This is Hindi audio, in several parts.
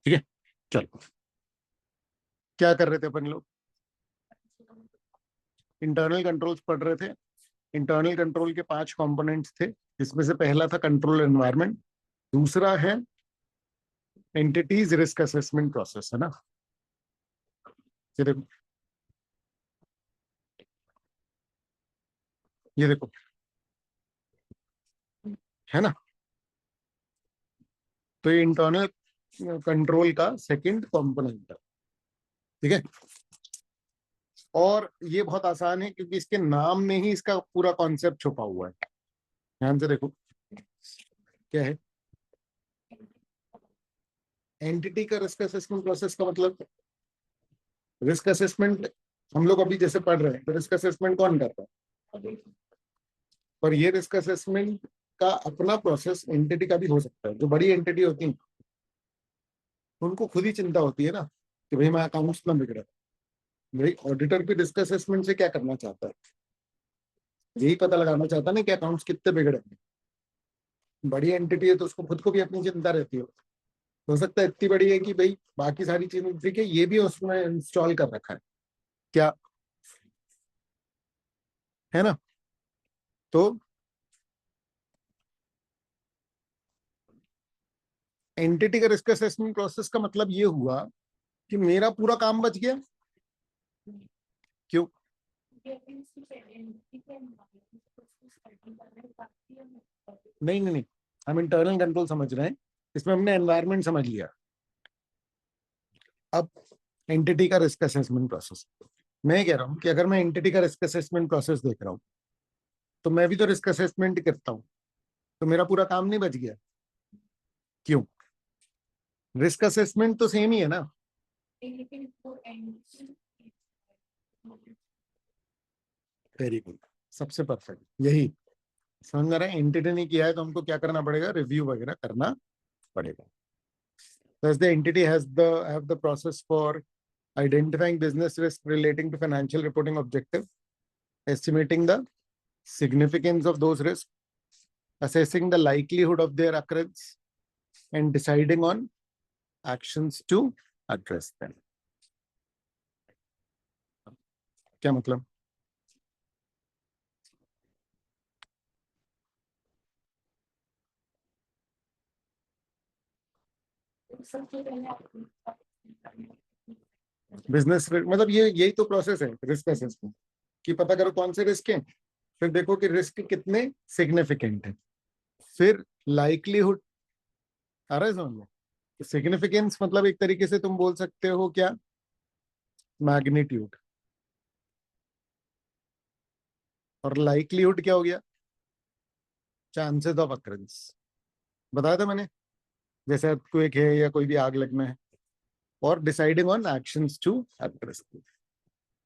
ठीक है, चलो क्या कर रहे थे अपन लोग? इंटरनल कंट्रोल्स पढ़ रहे थे। इंटरनल कंट्रोल के 5 कंपोनेंट्स थे, जिसमें से पहला था कंट्रोल एनवायरनमेंट, दूसरा है एंटिटीज रिस्क असेसमेंट प्रोसेस, है ना। ये देखो, ये देखो, है ना। तो ये इंटरनल कंट्रोल का सेकंड कंपोनेंट है, ठीक है। और ये बहुत आसान है क्योंकि इसके नाम में ही इसका पूरा कॉन्सेप्ट छुपा हुआ है। ध्यान से देखो, क्या है एंटिटी का रिस्क असेसमेंट प्रोसेस का मतलब। रिस्क असेसमेंट हम लोग अभी जैसे पढ़ रहे हैं, तो रिस्क असेसमेंट कौन करता है? पर ये रिस्क असेसमेंट का अपना प्रोसेस एंटिटी का भी हो सकता है। जो बड़ी एंटिटी होती है उनको खुद ही चिंता होती है ना कि भाई मैं अकाउंट्स ना बिगड़ा। भाई ऑडिटर भी रिस्क असेसमेंट से क्या करना चाहता है? यही पता लगाना चाहता है ना कि अकाउंट्स कितने बिगड़े हैं। बड़ी एंटिटी है तो उसको खुद को भी अपनी चिंता रहती है। हो सकता है इतनी बड़ी है कि भाई बाकी सारी चीजें ठीक है, ये भी उसमें इंस्टॉल कर रखा है, क्या, है ना। तो एंटिटी का रिस्क असेसमेंट प्रोसेस का मतलब ये हुआ कि मेरा पूरा काम बच गया। क्यों? नहीं नहीं नहीं, हम इंटरनल कंट्रोल समझ रहे हैं, इसमें हमने एनवायरनमेंट समझ लिया। अब एंटिटी का रिस्क असेसमेंट प्रोसेस, मैं कह रहा हूं कि अगर मैं एंटिटी का रिस्क असेसमेंट प्रोसेस देख रहा हूं तो मैं भी तो रिस्क असेसमेंट करता हूं, तो मेरा पूरा काम नहीं बच गया? क्यों? रिस्क असेसमेंट तो सेम ही है ना। वेरी गुड, सबसे परफेक्ट यही। समझ रहे हैं, एंटिटी नहीं किया है तो हमको क्या करना पड़ेगा? रिव्यू वगैरह करना पड़ेगा। Thus, the entity has the process for identifying business risk relating to financial reporting objective, estimating the significance of those risks, assessing the likelihood of their occurrence, and deciding on actions to address them. क्या मतलब? बिजनेस मतलब ये यही तो प्रोसेस है रिस्क असेसमेंट कि पता करो कौन से रिस्क हैं, फिर देखो कि रिस्क कितने सिग्निफिकेंट है, फिर लाइकलीहुड। आ रहा है समझ में? सिग्निफिकेंस मतलब एक तरीके से तुम बोल सकते हो क्या, मैग्नीट्यूड। और लाइकलीहुड क्या हो गया? Chances of occurrence. बताया था मैंने, जैसे अर्थक्वेक है या कोई भी आग लगना है। और deciding on actions to address.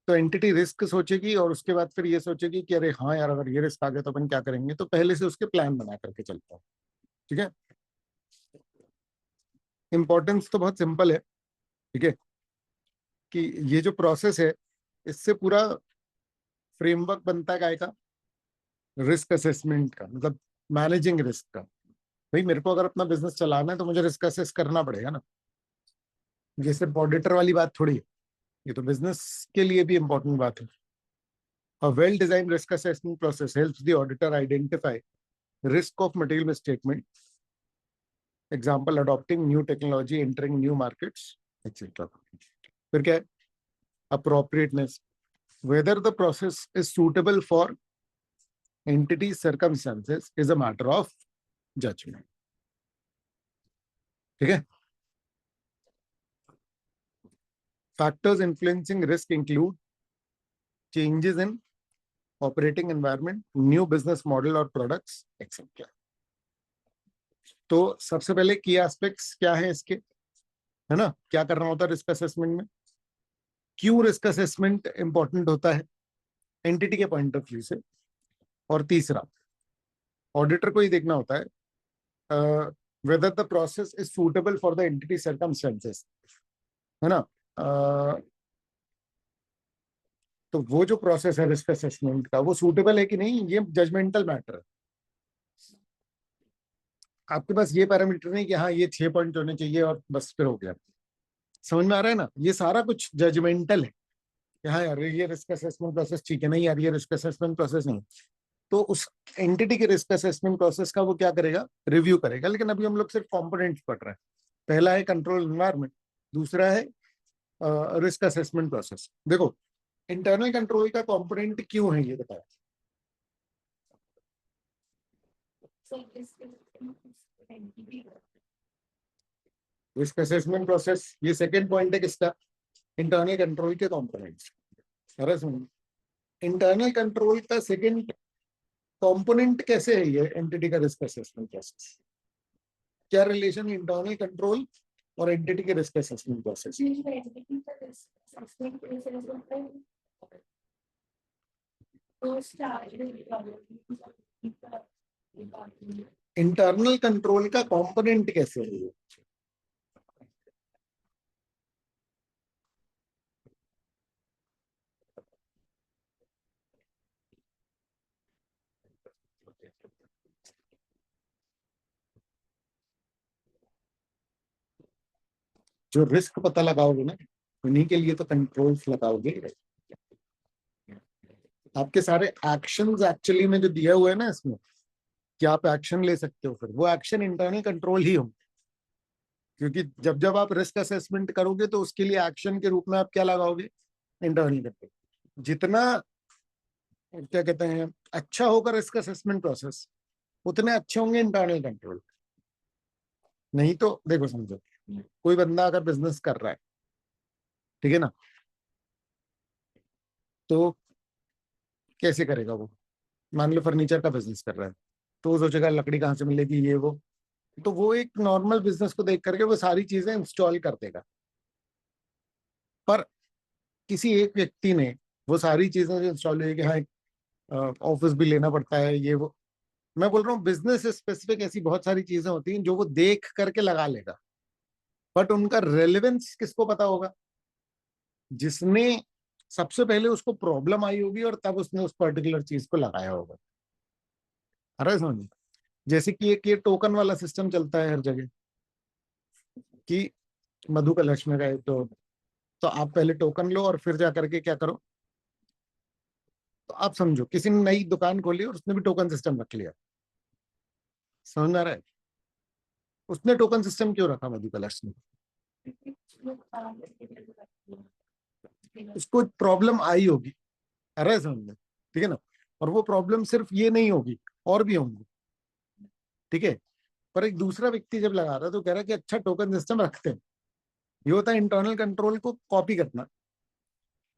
तो एंटिटी रिस्क सोचेगी और उसके बाद फिर ये सोचेगी कि अरे हाँ यार, अगर ये रिस्क आ गया तो अपन क्या करेंगे, तो पहले से उसके प्लान बना करके चलता है। ठीक है, इंपॉर्टेंस तो बहुत सिंपल है। ठीक है, कि ये जो प्रोसेस है इससे पूरा फ्रेमवर्क बनता है काय का? रिस्क असेसमेंट का, मतलब मैनेजिंग रिस्क का। भाई मेरे को अगर अपना बिजनेस चलाना है तो मुझे रिस्क असेस करना पड़ेगा ना। ये सिर्फ ऑडिटर वाली बात थोड़ी है, ये तो बिजनेस के लिए भी इंपॉर्टेंट बात है। A well-designed risk assessment process helps the auditor identify risk of material misstatement, example adopting new technology, entering new markets, etc. फिर क्या है? Appropriateness, whether the process is suitable for entity circumstances is a matter of judgment. ठीक है, factors influencing risk include changes in operating environment, new business model or products, etc. तो सबसे पहले की एस्पेक्ट्स क्या है इसके, है ना, क्या करना होता है रिस्क असेसमेंट में? क्यों रिस्क असेसमेंट इंपॉर्टेंट होता है एंटिटी के पॉइंट ऑफ व्यू से? और तीसरा, ऑडिटर को ही देखना होता है whether the process is suitable for the entity circumstances, है ना। तो वो जो प्रोसेस है रिस्क असेसमेंट का, वो सूटेबल है कि नहीं, ये जजमेंटल मैटर है। आपके पास ये पैरामीटर नहीं कि हाँ ये 6 पॉइंट होने चाहिए और बस फिर हो गया। समझ में आ रहा है ना? ये सारा कुछ जजमेंटल है कि हाँ यार ये रिस्क असेसमेंट प्रोसेस ठीक है, नहीं यार ये रिस्क असेसमेंट प्रोसेस नहीं। तो उस एंटिटी के रिस्क असेसमेंट प्रोसेस का वो क्या करेगा, रिव्यू करेगा। लेकिन अभी हम लोग सिर्फ कंपोनेंट्स पढ़ रहे हैं। पहला है कंट्रोल एनवायरनमेंट, दूसरा है रिस्क असेसमेंट प्रोसेस। देखो इंटरनल कंट्रोल का कंपोनेंट क्यों है ये बताओ। रिस्क असेसमेंट प्रोसेस ये सेकंड पॉइंट है किसका, इंटरनल कंट्रोल के कंपोनेंट्स। अरे सुन, इंटरनल कंट्रोल का सेकंड कंपोनेंट कैसे है ये एंटिटी का रिस्क असेसमेंट प्रोसेस? क्या रिलेशन इंटरनल कंट्रोल और एंटिटी के risk assessment process? Internal control का कंपोनेंट कैसे है ये? जो रिस्क पता लगाओगे ना, उन्हीं के लिए तो कंट्रोल्स लगाओगे। आपके सारे एक्शंस एक्चुअली में जो दिया हुआ है ना इसमें कि आप एक्शन ले सकते हो, फिर वो एक्शन इंटरनल कंट्रोल ही होंगे। क्योंकि जब जब आप रिस्क असेसमेंट करोगे तो उसके लिए एक्शन के रूप में आप क्या लगाओगे, इंटरनल कंट्रोल। जितना क्या कहते हैं अच्छा होगा रिस्क असेसमेंट प्रोसेस, उतने अच्छे होंगे इंटरनल कंट्रोल। नहीं तो देखो समझो, कोई बंदा अगर बिजनेस कर रहा है, ठीक है ना, तो कैसे करेगा वो? मान लो फर्नीचर का बिजनेस कर रहा है, तो वो सोचेगा लकड़ी कहाँ से मिलेगी ये वो। तो वो एक नॉर्मल बिजनेस को देख करके वो सारी चीजें इंस्टॉल कर देगा। पर किसी एक व्यक्ति ने वो सारी चीजें जो इंस्टॉल हुई कि हाँ ऑफिस भी लेना पड़ता है ये वो, मैं बोल रहा हूँ बिजनेस स्पेसिफिक ऐसी बहुत सारी चीजें होती हैं जो वो देख करके लगा लेगा। बट उनका रेलेवेंस किसको पता होगा? जिसने सबसे पहले उसको प्रॉब्लम आई होगी और तब उसने उस पर्टिकुलर चीज को लगाया होगा। अरे समझ, जैसे कि एक ये टोकन वाला सिस्टम चलता है हर जगह कि मधु कलश में गए तो आप पहले टोकन लो और फिर जा करके क्या करो। तो आप समझो किसी ने नई दुकान खोली और उसने भी टोकन सिस्टम रख लिया। समझ में आ रहा है? उसने टोकन सिस्टम क्यों रखा मधु कलश ने? उसको प्रॉब्लम आई होगी। अरे समझ में, ठीक है ना? और वो प्रॉब्लम सिर्फ ये नहीं होगी, और भी होंगी, ठीक है। पर एक दूसरा व्यक्ति जब लगा रहा है तो कह रहा है कि अच्छा टोकन सिस्टम रखते हैं। ये होता है इंटरनल कंट्रोल को कॉपी करना।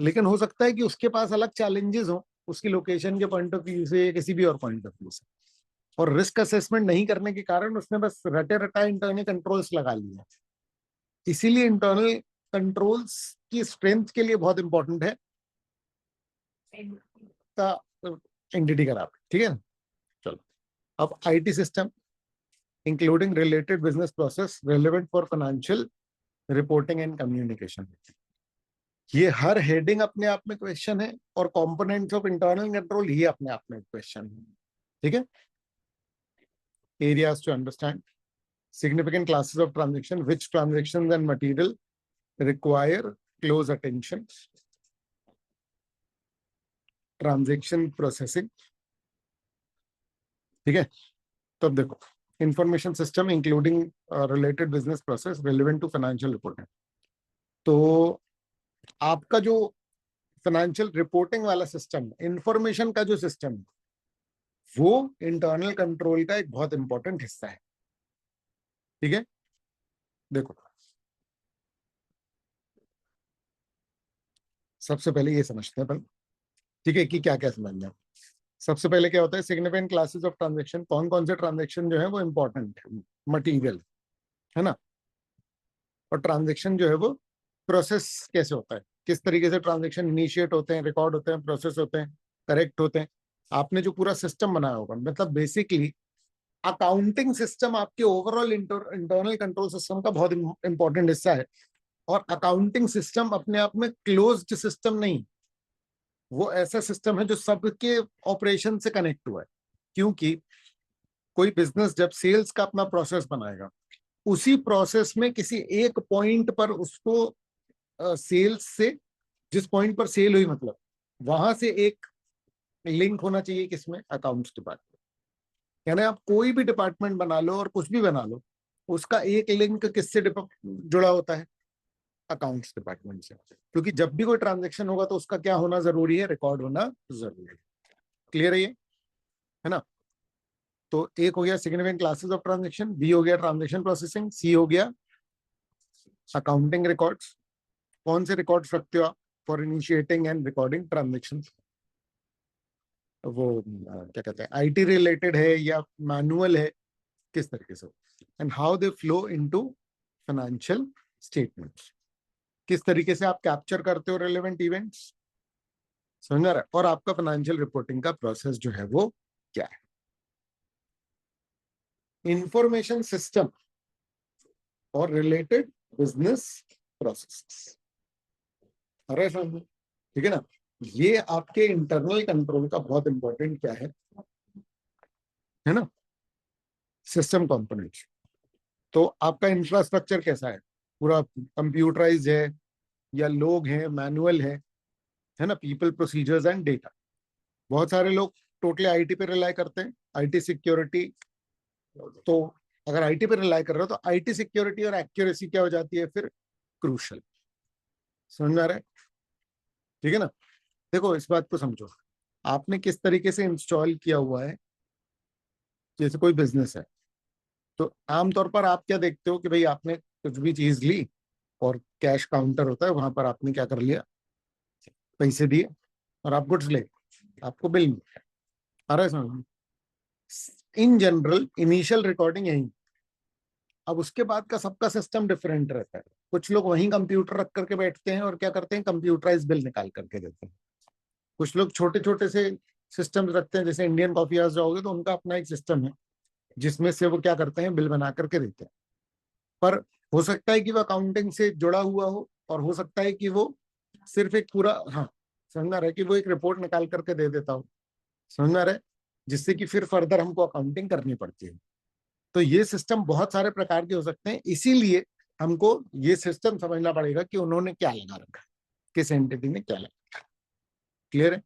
लेकिन हो सकता है कि उसके पास अलग चैलेंजेस हो, उसकी लोकेशन के पॉइंट ऑफ व्यू से या किसी भी और पॉइंट ऑफ व्यू से। और रिस्क असेसमेंट नहीं करने के कारण उसने बस रटे रटा इंटरनल कंट्रोल्स लगा लिए। इसीलिए इंटरनल कंट्रोल्स की स्ट्रेंथ के लिए बहुत इंपॉर्टेंट है एंटिटी का नाम, ठीक है ना? चलो, अब IT system including related business process relevant for financial reporting and communication. ये हर हेडिंग अपने आप में क्वेश्चन है और कंपोनेंट्स ऑफ इंटरनल कंट्रोल ही अपने आप में क्वेश्चन है, ठीक है। Areas to understand, significant classes of transaction, which transactions and material require close attention, transaction processing, ठीक है। तो अब देखो information system including related business process relevant to financial reporting. तो आपका जो फाइनेंशियल रिपोर्टिंग वाला सिस्टम, इंफॉर्मेशन का जो सिस्टम है, वो इंटरनल कंट्रोल का एक बहुत इंपॉर्टेंट हिस्सा है, ठीक है। देखो सबसे पहले ये समझते हैं अपन, ठीक है, कि क्या क्या समझना है। सबसे पहले क्या होता है, सिग्निफिकेंट क्लासेस ऑफ ट्रांजेक्शन, कौन कौन से ट्रांजेक्शन जो है वो इंपॉर्टेंट है, मटीरियल, है ना। और ट्रांजेक्शन जो है वो प्रोसेस कैसे होता है, किस तरीके से ट्रांजेक्शन इनिशिएट होते हैं, रिकॉर्ड होते हैं, प्रोसेस होते हैं, करेक्ट होते हैं। आपने जो पूरा सिस्टम बनाया होगा, मतलब बेसिकली अकाउंटिंग सिस्टम आपके ओवरऑल इंटरनल कंट्रोल सिस्टम का बहुत इंपॉर्टेंट हिस्सा है। और अकाउंटिंग सिस्टम अपने आप में क्लोज्ड सिस्टम नहीं, वो ऐसा सिस्टम है जो सबके ऑपरेशन से कनेक्ट हुआ है। क्योंकि कोई बिजनेस जब सेल्स का अपना प्रोसेस बनाएगा, उसी प्रोसेस में किसी एक पॉइंट पर उसको सेल्स से, जिस पॉइंट पर सेल हुई मतलब वहां से एक लिंक होना चाहिए किसमें, अकाउंट्स डिपार्टमेंट। यानी आप कोई भी डिपार्टमेंट बना लो और कुछ भी बना लो, उसका एक लिंक किससे जुड़ा होता है, अकाउंट्स डिपार्टमेंट से। क्योंकि जब भी कोई ट्रांजेक्शन होगा तो उसका क्या होना जरूरी है, रिकॉर्ड होना जरूरी है। क्लियर है ये, है ना। तो एक हो गया significant classes of transaction, B हो गया ट्रांजेक्शन प्रोसेसिंग, सी हो गया अकाउंटिंग रिकॉर्ड्स। कौन से रिकॉर्ड्स रखते हो आप for initiating and recording transaction? वो क्या कहते हैं, आईटी रिलेटेड है या मैनुअल है, किस तरीके से, and how they flow into financial statements, किस तरीके से आप कैप्चर करते हो रेलेवेंट इवेंट्स, समझ आ रहा है। और आपका फाइनेंशियल रिपोर्टिंग का प्रोसेस जो है वो क्या है। इंफॉर्मेशन सिस्टम और रिलेटेड बिजनेस प्रोसेस, अरे समझ, ठीक है ना। ये आपके इंटरनल कंट्रोल का बहुत इंपॉर्टेंट क्या है ना, सिस्टम कंपोनेंट्स। तो आपका इंफ्रास्ट्रक्चर कैसा है, पूरा कंप्यूटराइज है या लोग हैं, मैनुअल है ना, पीपल, प्रोसीजर्स एंड डेटा। बहुत सारे लोग टोटली आईटी पे रिलाई करते हैं, आईटी सिक्योरिटी। तो अगर आईटी पे रिलाई कर रहे हो तो आईटी सिक्योरिटी और एक्यूरेसी क्या हो जाती है फिर, क्रूशल। समझ में आ रहा है, ठीक है ना। देखो इस बात को समझो, आपने किस तरीके से इंस्टॉल किया हुआ है, जैसे कोई बिजनेस है तो आमतौर पर आप क्या देखते हो कि भाई आपने कुछ भी चीज ली और कैश काउंटर होता है वहां पर, आपने क्या कर लिया, पैसे दिए और आप गुड्स ले, आपको बिल मिल गया। आ रहा है समझ में। इन जनरल इनिशियल रिकॉर्डिंग यही। अब उसके बाद का सबका सिस्टम डिफरेंट रहता है। कुछ लोग वहीं कंप्यूटर रख करके बैठते हैं और क्या करते हैं, कंप्यूटराइज बिल निकाल करके देते हैं। कुछ लोग छोटे छोटे से सिस्टम रखते हैं, जैसे इंडियन कॉफी हाउस जाओगे तो उनका अपना एक सिस्टम है जिसमें से वो क्या करते हैं, बिल बना करके देते हैं। पर हो सकता है कि वो अकाउंटिंग से जुड़ा हुआ हो और हो सकता है कि वो सिर्फ एक पूरा, हाँ समझना रहे, कि वो एक रिपोर्ट निकाल करके दे देता हो, समझना रहे, जिससे कि फिर फर्दर हमको अकाउंटिंग करनी पड़ती है। तो ये सिस्टम बहुत सारे प्रकार के हो सकते हैं, इसीलिए हमको ये सिस्टम समझना पड़ेगा कि उन्होंने क्या लगा रखा है, किस एंटिटी ने क्या लगा। क्लियर है।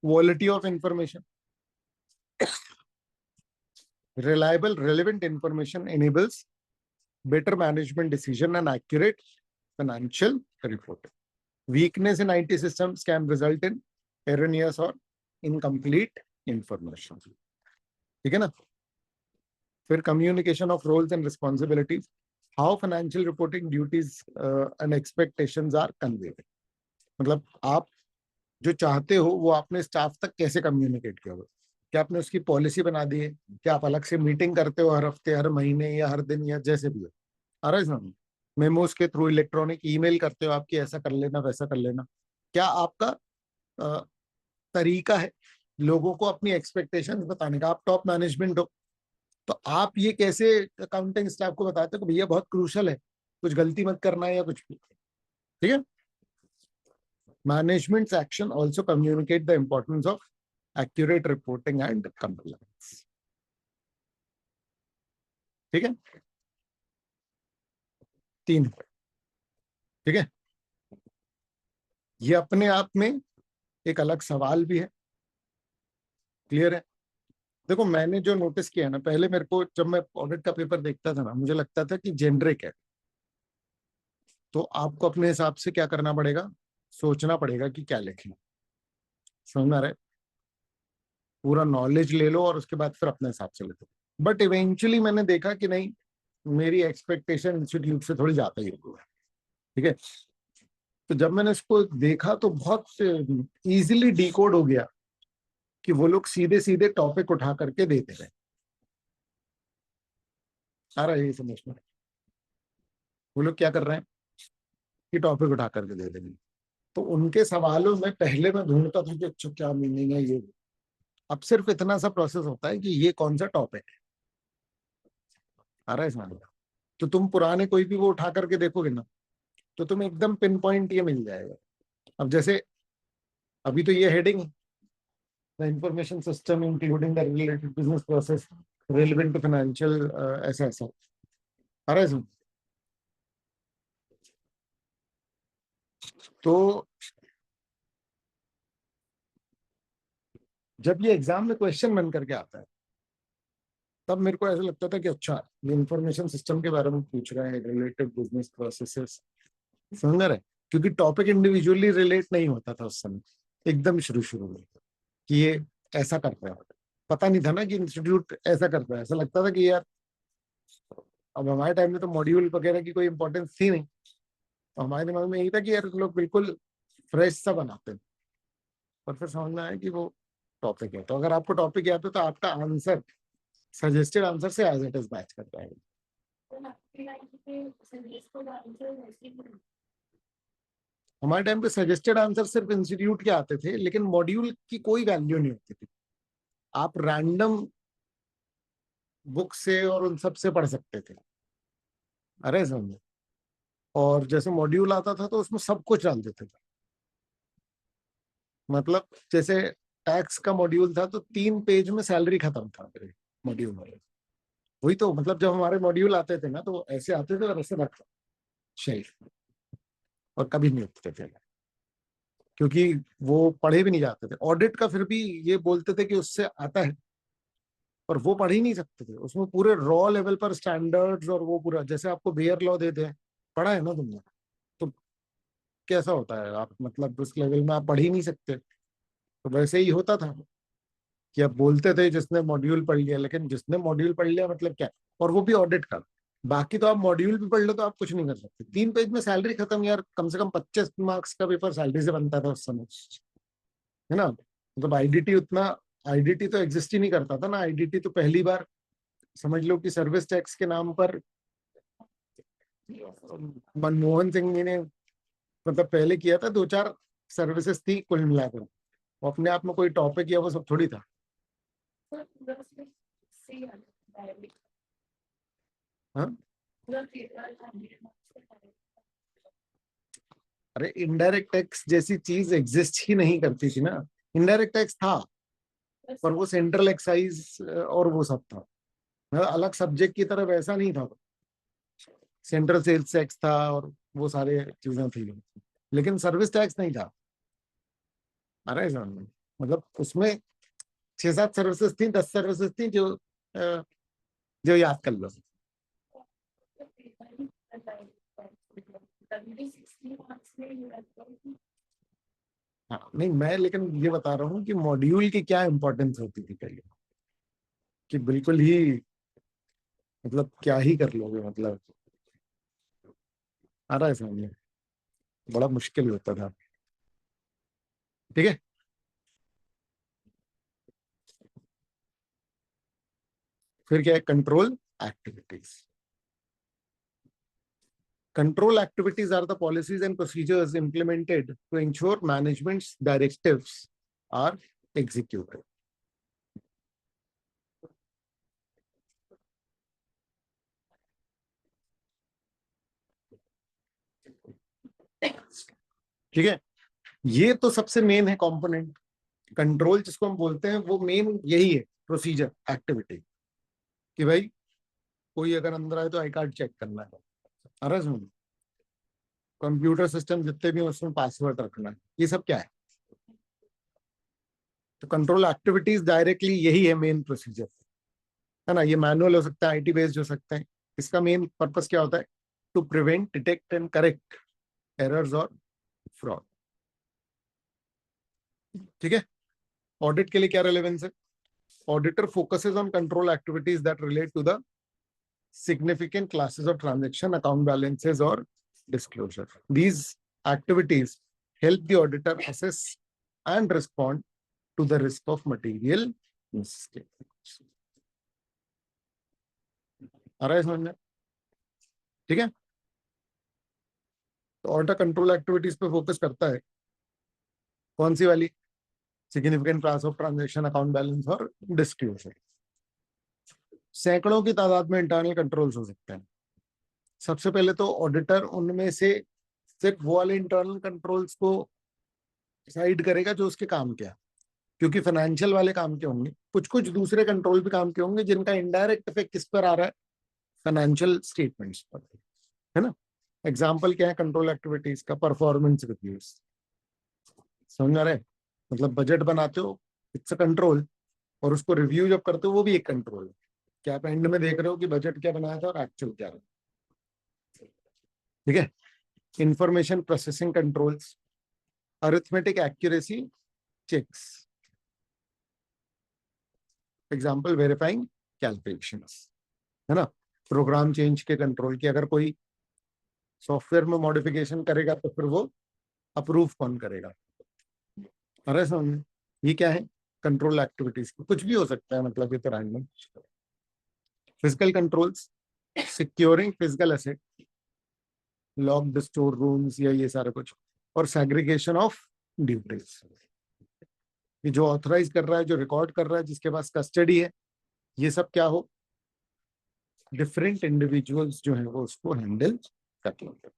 Quality of information, reliable relevant information enables better management decision and accurate financial reporting. Weakness in IT systems can result in erroneous or incomplete information. ठीक है ना। फिर communication of roles and responsibilities, how financial reporting duties and expectations are conveyed. मतलब आप जो चाहते हो वो आपने स्टाफ तक कैसे कम्युनिकेट किया हो, क्या आपने उसकी पॉलिसी बना दी है, क्या आप अलग से मीटिंग करते हो हर हफ्ते, हर महीने या हर दिन या जैसे भी हो, आ रहा है समझ। मेमोस के थ्रू, इलेक्ट्रॉनिक ईमेल करते हो आपकी, ऐसा कर लेना वैसा कर लेना। क्या आपका अ, तरीका है लोगों को अपनी एक्सपेक्टेशंस बताने का। आप टॉप मैनेजमेंट हो तो आप ये कैसे अकाउंटिंग स्टाफ को बताते हो कि भैया बहुत क्रूशल है, कुछ गलती मत करना है या कुछ भी, ठीक है। Management's action also communicate the importance of accurate reporting and compliance. ठीक है, तीन, ठीक है। ये अपने आप में एक अलग सवाल भी है। क्लियर है। देखो मैंने जो नोटिस किया ना, पहले मेरे को जब मैं ऑडिट का पेपर देखता था ना, मुझे लगता था कि जेनरिक है। तो आपको अपने हिसाब से क्या करना पड़ेगा, सोचना पड़ेगा कि क्या लिखें। समझ में आ रहा है। पूरा नॉलेज ले लो और उसके बाद फिर अपने हिसाब से लिखो। बट इवेंचुअली मैंने देखा कि नहीं, मेरी एक्सपेक्टेशन इंस्टीट्यूट से थोड़ी ज्यादा ही होगी। ठीक है। तो जब मैंने इसको देखा तो बहुत इजीली डिकोड हो गया कि वो लोग सीधे सीधे टॉपिक उठा करके देते रहे। सारा यही समझ में, वो लोग क्या कर रहे हैं कि टॉपिक उठा करके दे देंगे। तो उनके सवालों में पहले मैं ढूंढता था कि अच्छा क्या मीनिंग है ये। अब सिर्फ इतना सा प्रोसेस होता है कि ये कौन सा टॉपिक है, आ रहा है समझ में। तो तुम पुराने कोई भी वो उठा करके देखोगे ना, तो तुम्हें एकदम पिन पॉइंट ये मिल जाएगा। अब जैसे अभी तो ये हेडिंग है, the information system including the related business process, relevant to financial, ऐसा ऐसा आ रहा है इसमें। तो जब ये एग्जाम में क्वेश्चन बन करके आता है, तब मेरे को ऐसा लगता था कि अच्छा, ये इंफॉर्मेशन सिस्टम के बारे में पूछ रहा है, रिलेटेड बिजनेस प्रोसेसेस, समझ रहे। क्योंकि टॉपिक इंडिविजुअली रिलेट नहीं होता था उस समय, एकदम शुरू शुरू में, कि ये ऐसा कर रहा है। पता नहीं था ना कि इंस्टीट्यूट ऐसा कर रहा है। ऐसा लगता था कि यार, अब हमारे टाइम में तो मॉड्यूल वगैरह की कोई इंपॉर्टेंस थी नहीं, तो हमारे दिमाग में यही था कि यार लोग बिल्कुल फ्रेश सा बनाते हैं। पर फिर समझ में आया कि वो टॉपिक है। तो अगर आपको टॉपिक याद है तो आपका आंसर सजेस्टेड आंसर से एज इट इज मैच कर जाएगा। हमारे टाइम पे सजेस्टेड आंसर सिर्फ इंस्टीट्यूट के आते थे, लेकिन मॉड्यूल की कोई वैल्यू नहीं होती थी। आप रैंडम बुक से और उन सब से पढ़ सकते थे। अरे समझे। और जैसे मॉड्यूल आता था तो उसमें सब कुछ डाल देते थे। मतलब जैसे टैक्स का मॉड्यूल था तो 3 पेज में सैलरी खत्म था मेरे मॉड्यूल में। वही तो मतलब, जब हमारे मॉड्यूल आते थे ना तो ऐसे आते थे और ऐसे रखते शेर, और कभी नहीं उठते थे, क्योंकि वो पढ़े भी नहीं जाते थे। ऑडिट का फिर भी ये बोलते थे कि उससे आता है, पर वो पढ़ ही नहीं सकते थे। उसमें पूरे रॉ लेवल पर स्टैंडर्ड्स और वो पूरा, जैसे आपको बेयर लॉ देते हैं, पढ़ा है ना तुमने, तो कैसा होता है, आप मतलब उस लेवल में आप पढ़ ही नहीं सकते। तो वैसे ही होता था कि अब बोलते थे जिसने मॉड्यूल पढ़ लिया, लेकिन जिसने मॉड्यूल पढ़ लिया मतलब क्या, और वो भी ऑडिट का। बाकी तो आप मॉड्यूल भी पढ़ लो तो आप कुछ नहीं कर सकते। 3 पेज में सैलरी खत्म यार, कम से कम 25 मार्क्स का पेपर सैलरी से बनता था उस समय, है ना। मतलब आईडीटी उतना, आईडीटी तो एग्जिस्ट ही नहीं करता था ना। आईडीटी तो पहली बार समझ लो कि सर्विस टैक्स के नाम पर मनमोहन सिंह जी ने मतलब पहले किया था। 2-4 सर्विसेज थी कुल मिलाकर, वो अपने आप में कोई टॉपिक या वो सब थोड़ी था। हाँ, अरे इनडायरेक्ट टैक्स जैसी चीज एग्जिस्ट ही नहीं करती थी ना। इनडायरेक्ट टैक्स था, पर वो सेंट्रल एक्साइज और वो सब था, मतलब अलग सब्जेक्ट की तरह वैसा नहीं था। सेंट्रल सेल्स टैक्स था और वो सारे चीजें थी, लेकिन सर्विस टैक्स नहीं था। अरे समझ में, मतलब उसमें 6-7 सर्विसेज थी, 10 सर्विसेज थी जो जो याद कर लो। हाँ नहीं, मैं लेकिन ये बता रहा हूँ कि मॉड्यूल की क्या इंपॉर्टेंस होती थी पहले, कि बिल्कुल ही मतलब क्या ही कर लोगे, मतलब आ रहा है समझ में, बड़ा मुश्किल होता था। ठीक है। फिर क्या है, control activities. Control activities are the policies and procedures implemented to ensure management's directives are executed. ठीक है, ये तो सबसे मेन है कंपोनेंट। कंट्रोल जिसको हम बोलते हैं वो मेन यही है, प्रोसीजर एक्टिविटी, कि भाई कोई अगर अंदर आए तो आई कार्ड चेक करना है, अरे सुन, कंप्यूटर सिस्टम जितने भी हैं उसमें पासवर्ड रखना है, ये सब क्या है। तो कंट्रोल एक्टिविटीज डायरेक्टली यही है मेन प्रोसीजर, है ना। ये मैनुअल हो सकता है, आईटी बेस्ड हो सकता है। इसका मेन पर्पस क्या होता है, to prevent, detect and correct errors और फ्रॉड। ठीक है। ऑडिट के लिए क्या रेलेवेंस है, auditor focuses on control activities that relate to the significant classes of transaction, account balances, or disclosure. These activities help the auditor assess and respond to the risk of material mistakes. आ रहा है समझ में। ठीक है। तो ऑडिटर कंट्रोल एक्टिविटीज पे फोकस करता है, कौन सी वाली, significant class of transaction, account balance और डिस्क्लोजर। सैकड़ों की तादाद में इंटरनल कंट्रोल्स हो सकते हैं। सबसे पहले तो ऑडिटर उनमें से सिर्फ वो वाले इंटरनल कंट्रोल्स को डिसाइड करेगा जो उसके काम के हैं। क्योंकि फाइनेंशियल वाले काम के होंगे, कुछ कुछ दूसरे कंट्रोल भी काम के होंगे जिनका इनडायरेक्ट इफेक्ट किस पर आ रहा है, फाइनेंशियल स्टेटमेंट्स पर, है ना। एग्जाम्पल क्या है कंट्रोल एक्टिविटीज का, परफॉर्मेंस रिव्यूज, समझ आ रहे हैं? मतलब बजट बनाते हो, इट्स अ कंट्रोल, और उसको रिव्यू जब करते हो वो भी एक कंट्रोल है, क्या आप एंड में देख रहे हो कि बजट क्या बनाया था और एक्चुअल क्या है, ठीक है। Information processing controls, arithmetic accuracy checks, example verifying calculations, है ना। प्रोग्राम चेंज के कंट्रोल की, अगर कोई सॉफ्टवेयर में मॉडिफिकेशन करेगा तो फिर वो अप्रूव कौन करेगा, अरे समझ में? ये क्या है, कंट्रोल एक्टिविटीज, कुछ भी हो सकता है, मतलब ये तो random. Physical controls, securing physical asset, locked store rooms या ये सारा कुछ, और सेग्रीगेशन ऑफ ड्यूटीज, ये जो ऑथराइज कर रहा है, जो रिकॉर्ड कर रहा है, जिसके पास कस्टडी है, ये सब क्या हो, डिफरेंट इंडिविजुअल्स जो है वो उसको हैंडल कर लेंगे।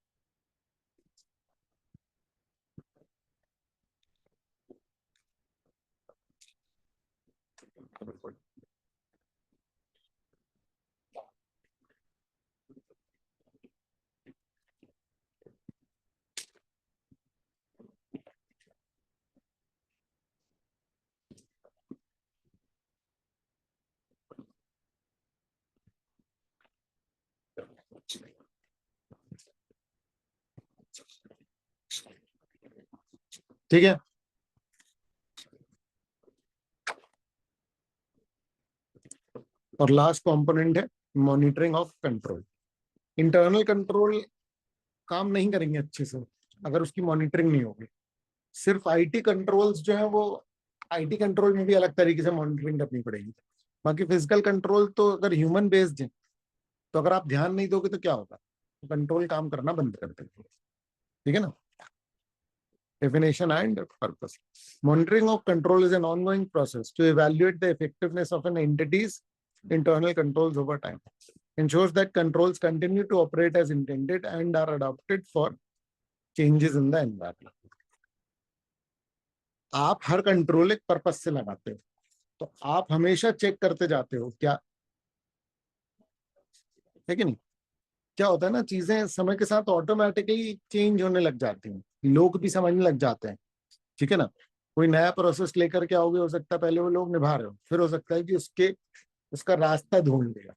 ठीक है। और लास्ट कंपोनेंट है monitoring of control. Internal control काम नहीं करेंगे अच्छे से अगर उसकी मॉनिटरिंग नहीं होगी। सिर्फ आईटी कंट्रोल्स जो है वो, आईटी कंट्रोल में भी अलग तरीके से मॉनिटरिंग करनी पड़ेगी। बाकी फिजिकल कंट्रोल तो अगर ह्यूमन बेस्ड है, तो अगर आप ध्यान नहीं दोगे तो क्या होगा, कंट्रोल काम करना बंद कर देंगे, ठीक है ना। Definition and purpose. Monitoring of control is an ongoing process to evaluate the effectiveness of an entity's internal controls over time. Ensures that controls continue to operate as intended and are adapted for changes in the environment. आप हर कंट्रोल एक पर्पस से लगाते हो, तो आप हमेशा चेक करते जाते हो क्या है कि नहीं। क्या होता है ना, चीजें समय के साथ ऑटोमेटिकली चेंज होने लग जाती हैं, लोग भी समझने लग जाते हैं, ठीक है ना। कोई नया प्रोसेस लेकर के आओगे, हो सकता है पहले वो लोग निभा रहे हो, फिर हो सकता है कि उसका रास्ता ढूंढ लेगा,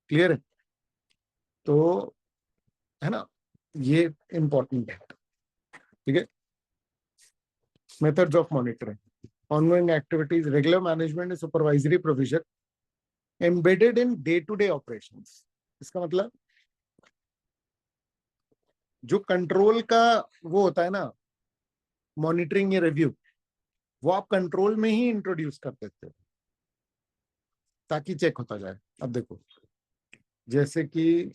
क्लियर है। तो है ना, ये इंपॉर्टेंट है, ठीक है। Methods of monitoring, ongoing activities, regular management, supervisory provision embedded in day to day operations. इसका मतलब जो कंट्रोल का वो होता है ना, मॉनिटरिंग या रिव्यू, वो आप कंट्रोल में ही इंट्रोड्यूस कर देते हो ताकि चेक होता जाए। अब देखो, जैसे कि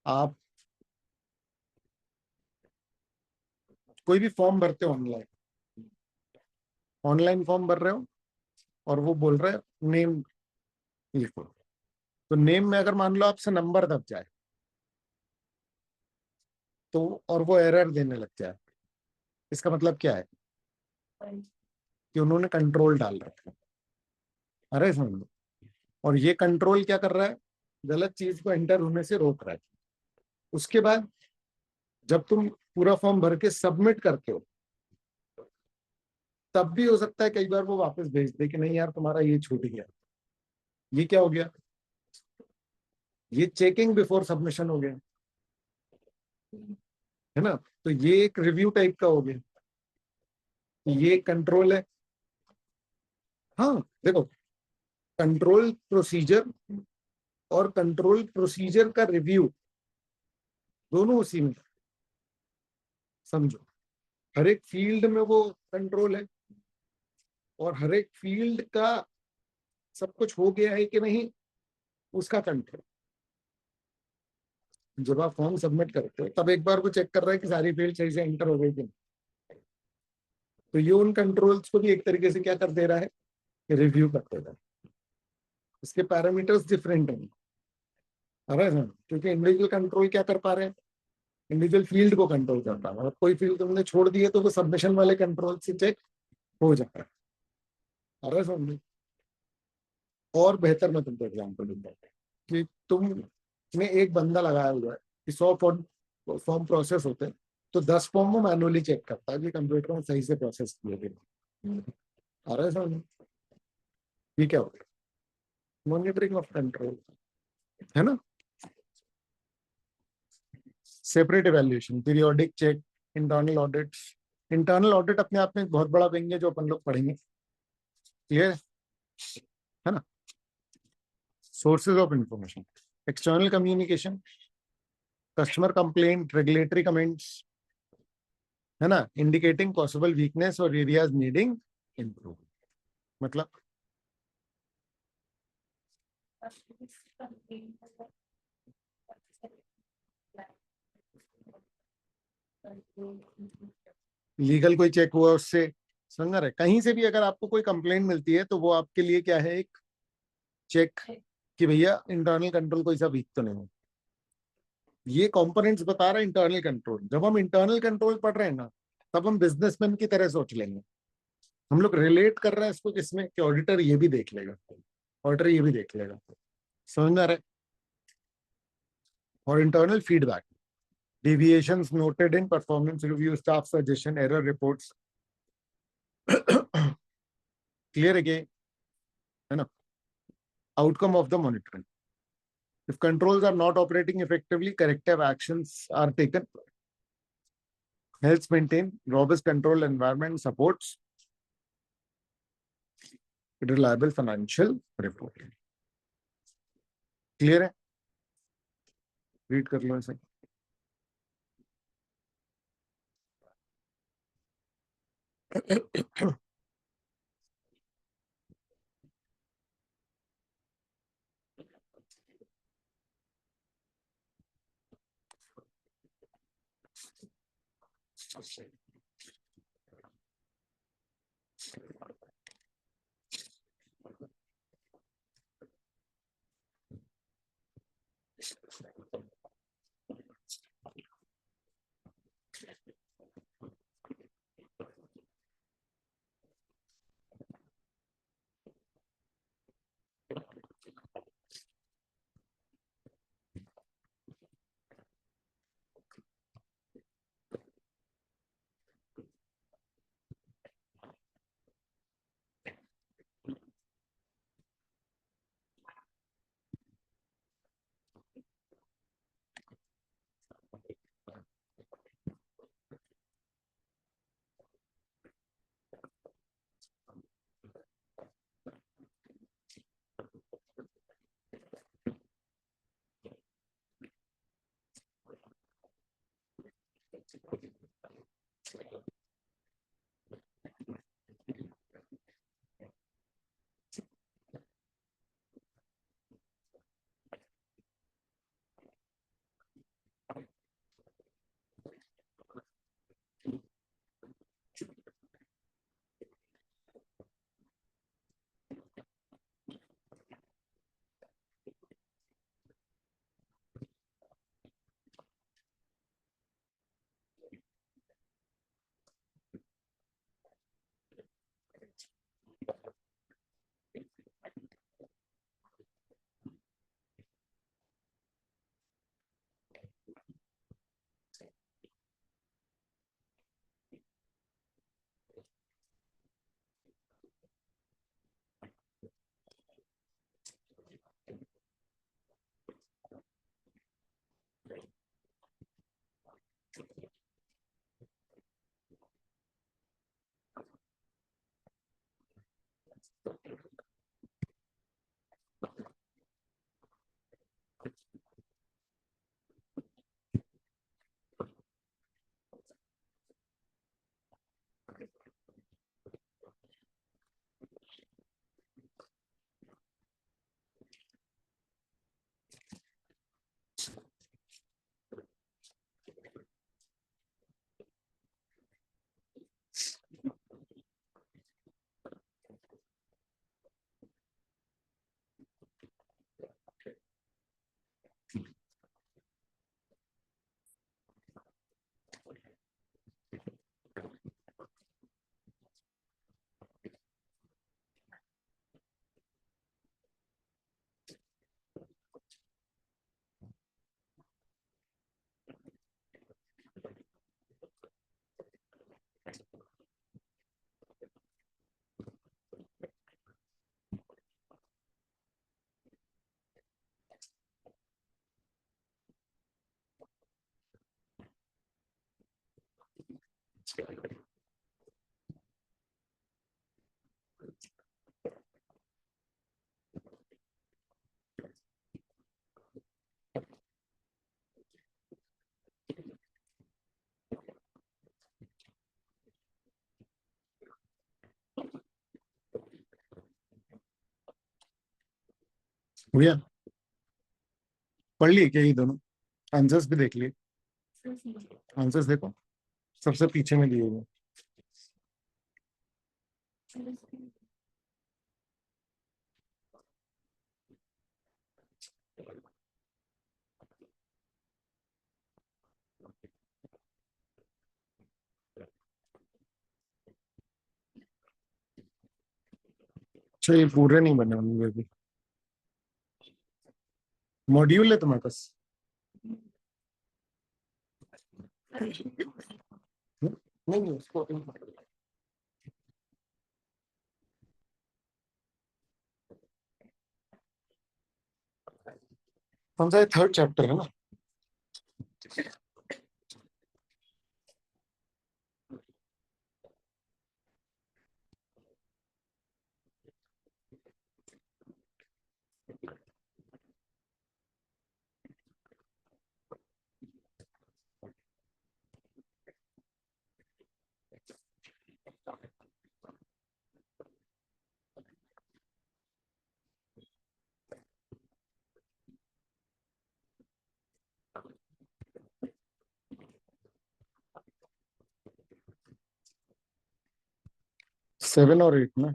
आप कोई भी फॉर्म भरते हो, ऑनलाइन ऑनलाइन फॉर्म भर रहे हो, और वो बोल रहा है नेम लिखो, तो नेम में अगर मान लो आपसे नंबर दब जाए तो, और वो एरर देने लग जाए, इसका मतलब क्या है कि उन्होंने कंट्रोल डाल रखा है, अरे समझ लो। और ये कंट्रोल क्या कर रहा है, गलत चीज को एंटर होने से रोक रहा है। उसके बाद जब तुम पूरा फॉर्म भर के सबमिट करते हो, तब भी हो सकता है कई बार वो वापस भेज दे कि नहीं यार तुम्हारा ये छूट गया। ये क्या हो गया, ये चेकिंग बिफोर सबमिशन हो गया, है ना। तो ये एक रिव्यू टाइप का हो गया, ये कंट्रोल है। हाँ देखो, कंट्रोल प्रोसीजर और कंट्रोल प्रोसीजर का रिव्यू दोनों उसी में, समझो। हर एक फील्ड में वो कंट्रोल है, और हर एक फील्ड का सब कुछ हो गया है कि नहीं उसका कंट्रोल। जब आप फॉर्म सबमिट करते हो तब एक बार वो चेक कर रहा है कि सारी फील्ड सही से एंटर हो गई कि नहीं। तो ये उन कंट्रोल्स को भी एक तरीके से क्या कर दे रहा है, रिव्यू कर दे रहा है। इसके पैरामीटर्स डिफरेंट हैं, क्योंकि इंडिविजुअल कंट्रोल क्या कर पा रहे हैं, इंडिविजुअल फील्ड को कंट्रोल करता है, मतलब कोई फील्ड तुमने छोड़ दी है तो वो सबमिशन वाले कंट्रोल से चेक हो जाता है। अरे समझ, और बेहतर मैं तुमको एग्जाम्पल दूंगा कि तुमने एक बंदा लगाया हुआ है कि 100 फॉर्म फॉर्म प्रोसेस होते हैं, तो 10 फॉर्म वो मैनुअली चेक करता है कि कंप्यूटर में सही से प्रोसेस किए गए। अरे समझ, ये क्या हो गया, मॉनिटरिंग ऑफ कंट्रोल, है ना। Separate evaluation, periodic check, internal audit. Internal audit अपने आप में एक बहुत बड़ा विंग है जो अपन लोग पढ़ेंगे, क्लियर है ना। Sources of information, external communication, customer complaint, regulatory comments, है ना, इंडिकेटिंग पॉसिबल वीकनेस और एरियाज नीडिंग इम्प्रूव। मतलब लीगल कोई चेक हुआ उससे, समझ रहे, कहीं से भी अगर आपको कोई कंप्लेंट मिलती है तो वो आपके लिए क्या है, एक चेक कि भैया इंटरनल कंट्रोल कोई सा वीक तो नहीं है। ये कंपोनेंट्स बता रहा है इंटरनल कंट्रोल। जब हम इंटरनल कंट्रोल पढ़ रहे हैं ना, तब हम बिजनेसमैन की तरह सोच लेंगे। हम लोग रिलेट कर रहे हैं इसको किसमें, कि ऑडिटर ये भी देख लेगा, ऑडिटर ये भी देख लेगा, समझ में आ रहा है। और internal feedback, deviations noted in performance review, staff suggestion, error reports, clear again, है ना। Outcome of the monitoring, if controls are not operating effectively, corrective actions are taken, helps maintain robust control environment, supports reliable financial reporting। Clear है, रीड कर लो इसे। भैया पढ़ लिए क्या ये दोनों? आंसर्स भी देख लिए? आंसर्स देखो, सबसे पीछे में दिए हुए। अच्छा, ये पूरे नहीं बने होंगे अभी। मॉड्यूल है तुम्हारे पास? नहीं नहीं, उसको कौन सा है? थर्ड चैप्टर है ना? 7 और 8 ना?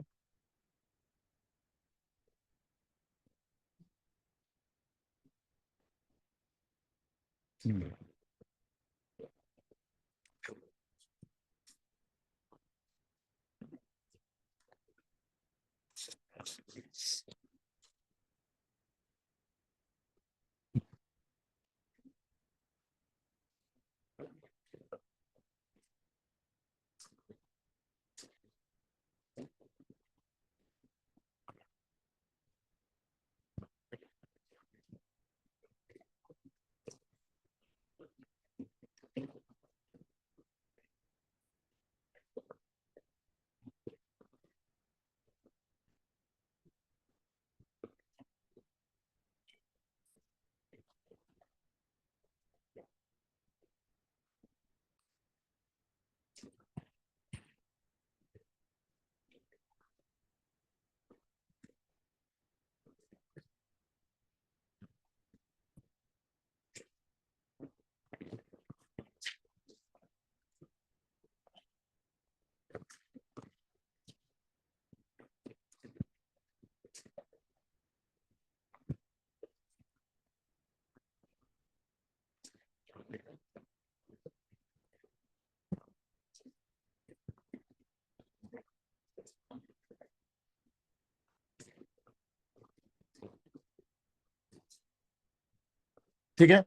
ठीक है।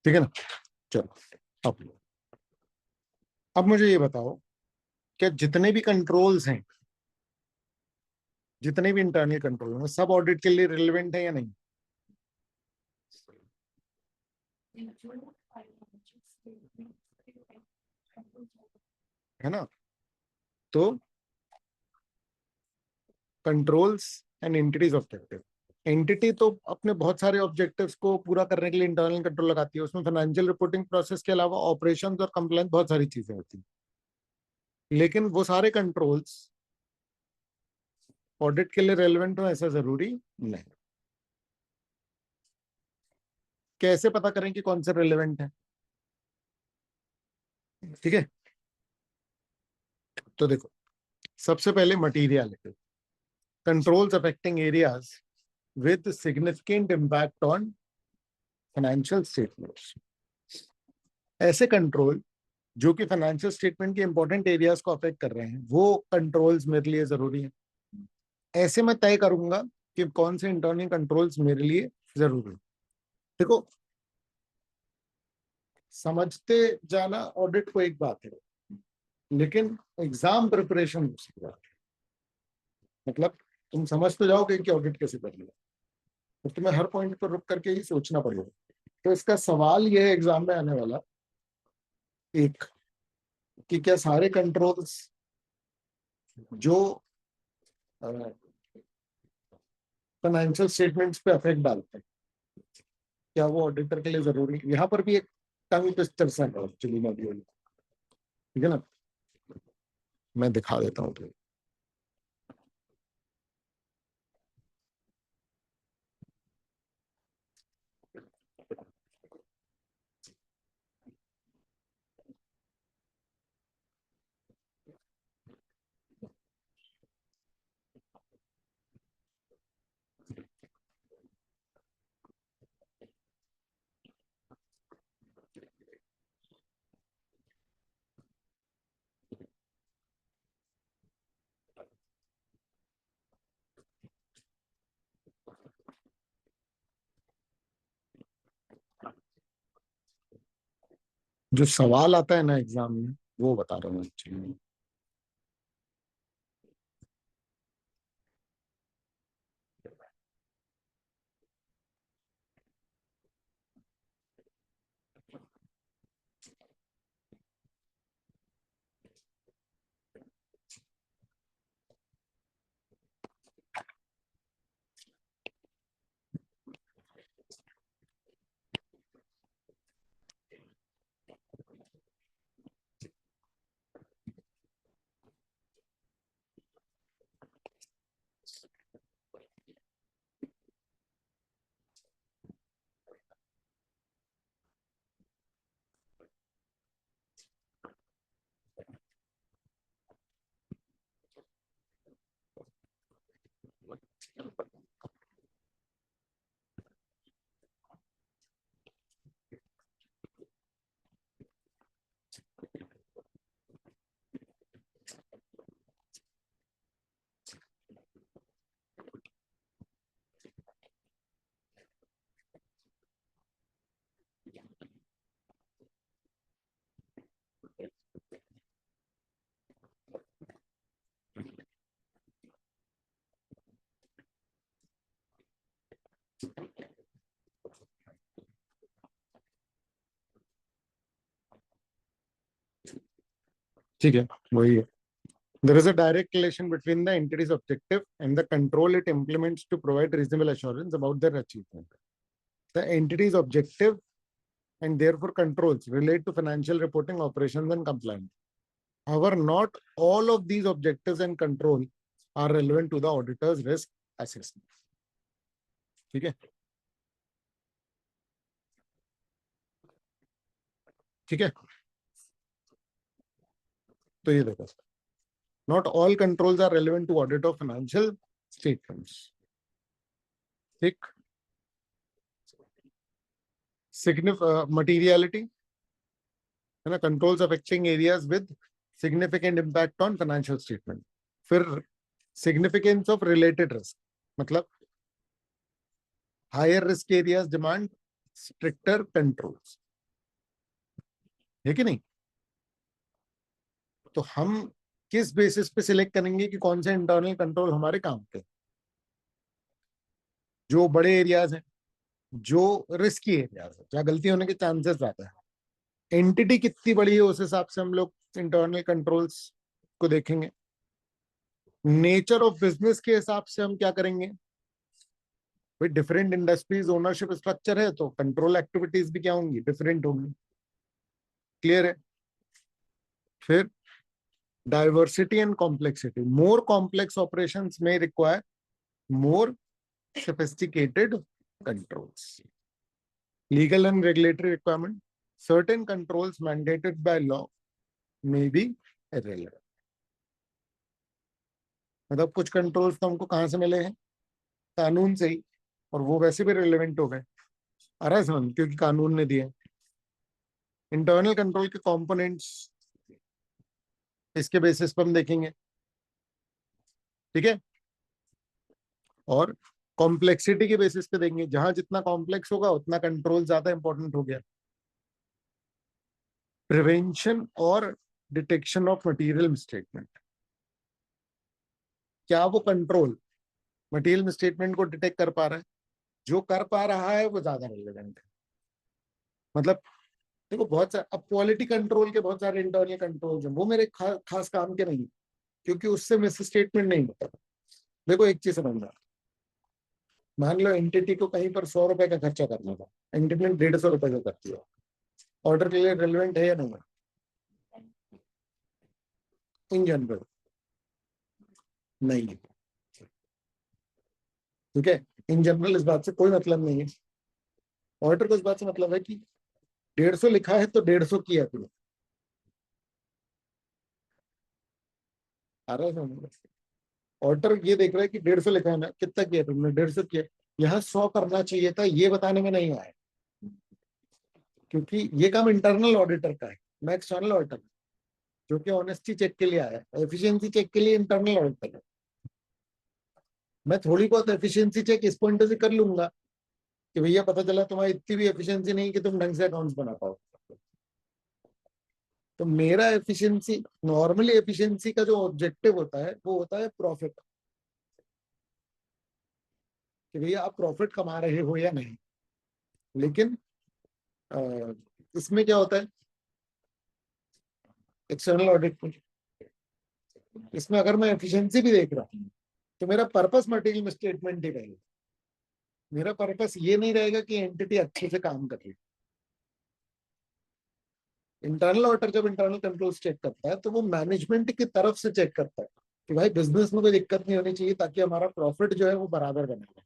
ठीक है ना? चलो, अब मुझे ये बताओ, क्या जितने भी कंट्रोल्स हैं, जितने भी इंटरनल कंट्रोल हैं, सब ऑडिट के लिए रिलेवेंट है या नहीं? है ना? तो controls and entities objective. Entity तो अपने बहुत सारे ऑब्जेक्टिव्स को पूरा करने के लिए इंटरनल कंट्रोल लगाती है। उसमें फाइनेंशियल रिपोर्टिंग प्रोसेस के अलावा ऑपरेशंस और कंप्लायंस बहुत सारी चीजें होती हैं। लेकिन वो सारे कंट्रोल्स ऑडिट के लिए रेलेवेंट हो ऐसा जरूरी नहीं। कैसे पता करें कि कौन से रेलेवेंट है? ठीक है, तो देखो, सबसे पहले materiality. Controls affecting areas with significant impact on financial statements. ऐसे कंट्रोल जो कि फाइनेंशियल स्टेटमेंट के इंपॉर्टेंट एरियाज को अफेक्ट कर रहे हैं, वो कंट्रोल्स मेरे लिए जरूरी है। ऐसे मैं तय करूंगा कि कौन से इंटरनल कंट्रोल्स मेरे लिए जरूरी है। देखो, समझते जाना ऑडिट को एक बात है, लेकिन एग्जाम प्रिपरेशन दूसरी बात है। मतलब तुम समझ तो जाओगे कि ऑडिट कैसे करनी है, तो तुम्हें हर पॉइंट पर रुक करके ही सोचना पड़ेगा। तो इसका सवाल यह है एग्जाम में आने वाला, एक, कि क्या सारे कंट्रोल्स जो फाइनेंशियल स्टेटमेंट्स पे अफेक्ट डालते हैं, क्या वो ऑडिटर के लिए जरूरी है? यहाँ पर भी एक टंग ट्विस्टर सा है एक्चुअली मॉड्यूल। ठीक है ना, मैं दिखा देता हूँ तो। जो सवाल आता है ना एग्जाम में, वो बता रहा हूँ एक्चुअली। ठीक है, वही है। There is a direct relation between the entity's objective and the control it implements to provide reasonable assurance about their achievement. The entity's objective and therefore controls relate to financial reporting, operations, and compliance. However, not all of these objectives and control are relevant to the auditor's risk assessment. ठीक है, ठीक है, तो ये देखो, not all controls are relevant to audit of financial statements. ठीक, materiality है ना, controls affecting areas with significant impact on financial statement. फिर significance of related risk, मतलब higher risk areas demand stricter controls, है कि नहीं? तो हम किस बेसिस पे सिलेक्ट करेंगे कि कौन से इंटरनल कंट्रोल हमारे काम के? जो बड़े एरियाज हैं, जो रिस्की एरियाज है, जहाँ गलती होने के चांसेस ज्यादा है, एंटिटी कितनी बड़ी है उस हिसाब से हम लोग इंटरनल कंट्रोल्स को देखेंगे। नेचर ऑफ बिजनेस के हिसाब से हम क्या करेंगे भाई, डिफरेंट इंडस्ट्रीज ओनरशिप स्ट्रक्चर है तो कंट्रोल एक्टिविटीज भी क्या होंगी, डिफरेंट होंगी। क्लियर है? फिर diversity and complexity, more complex operations में require more sophisticated controls. Legal and regulatory requirement. Certain controls mandated by law may be irrelevant. मतलब कुछ कंट्रोल्स तो हमको कहाँ से मिले हैं, कानून से ही, और वो वैसे भी रिलेवेंट हो गए, आ रहा है समझ, क्योंकि कानून ने दिए। इंटरनल कंट्रोल के कंपोनेंट्स इसके बेसिस पर हम देखेंगे, ठीक है, और कॉम्प्लेक्सिटी के बेसिस पे देंगे, जहां जितना कॉम्प्लेक्स होगा उतना कंट्रोल ज्यादा इंपॉर्टेंट हो गया। प्रिवेंशन और डिटेक्शन ऑफ मटेरियल मिसस्टेटमेंट, क्या वो कंट्रोल मटेरियल मिसस्टेटमेंट को डिटेक्ट कर पा रहा है? जो कर पा रहा है वो ज्यादा रिलेवेंट है। मतलब देखो, बहुत सारे अब क्वालिटी कंट्रोल के बहुत सारे इंटरनल कंट्रोल्स हैं, वो मेरे खास काम के नहीं, क्योंकि उससे मिस स्टेटमेंट नहीं होता। देखो एक चीज समझना, मान लो एंटिटी को कहीं पर 100 रुपए का खर्चा करना था, एंटिटी 150 रुपए का करती है, ऑर्डर के लिए रिलेवेंट है या नहीं है? इन जनरल नहीं है। ठीक है, इन जनरल इस बात से कोई मतलब नहीं है। ऑडिटर को इस बात से मतलब है कि 150 लिखा है तो 150 किया तुमने। आ रहा है समझ? ऑडिटर ये देख रहा है कि 150 लिखा है ना, कितना किया तुमने, 150 किया। यहाँ 100 करना चाहिए था, ये बताने में नहीं आया, क्योंकि ये काम इंटरनल ऑडिटर का है। मैं एक्सटर्नल ऑडिटर, जो कि ऑनेस्टी चेक के लिए आया, एफिशिएंसी चेक के लिए इंटरनल ऑडिटर है। मैं थोड़ी बहुत एफिशिएंसी चेक इस पॉइंट से कर लूंगा कि भैया पता चला तुम्हारी इतनी भी एफिशिएंसी नहीं कि तुम ढंग से अकाउंट्स बना पाओ। तो मेरा एफिशिएंसी, नॉर्मली एफिशिएंसी का जो ऑब्जेक्टिव होता है वो होता है प्रॉफिट, कि भैया आप प्रॉफिट कमा रहे हो या नहीं। लेकिन अ, इसमें क्या होता है, एक्सटर्नल ऑडिट में, इसमें अगर मैं एफिशिएंसी भी देख रहा हूँ तो मेरा पर्पस मटेरियल स्टेटमेंट ही रहेगा। मेरा पर्पस ये नहीं रहेगा कि एंटिटी अच्छे से काम कर रही है। इंटरनल ऑडिटर जब इंटरनल कंट्रोल्स चेक करता है तो वो मैनेजमेंट की तरफ से चेक करता है कि भाई बिजनेस में कोई दिक्कत नहीं होनी चाहिए, ताकि हमारा प्रॉफिट जो है वो बराबर बने रहे।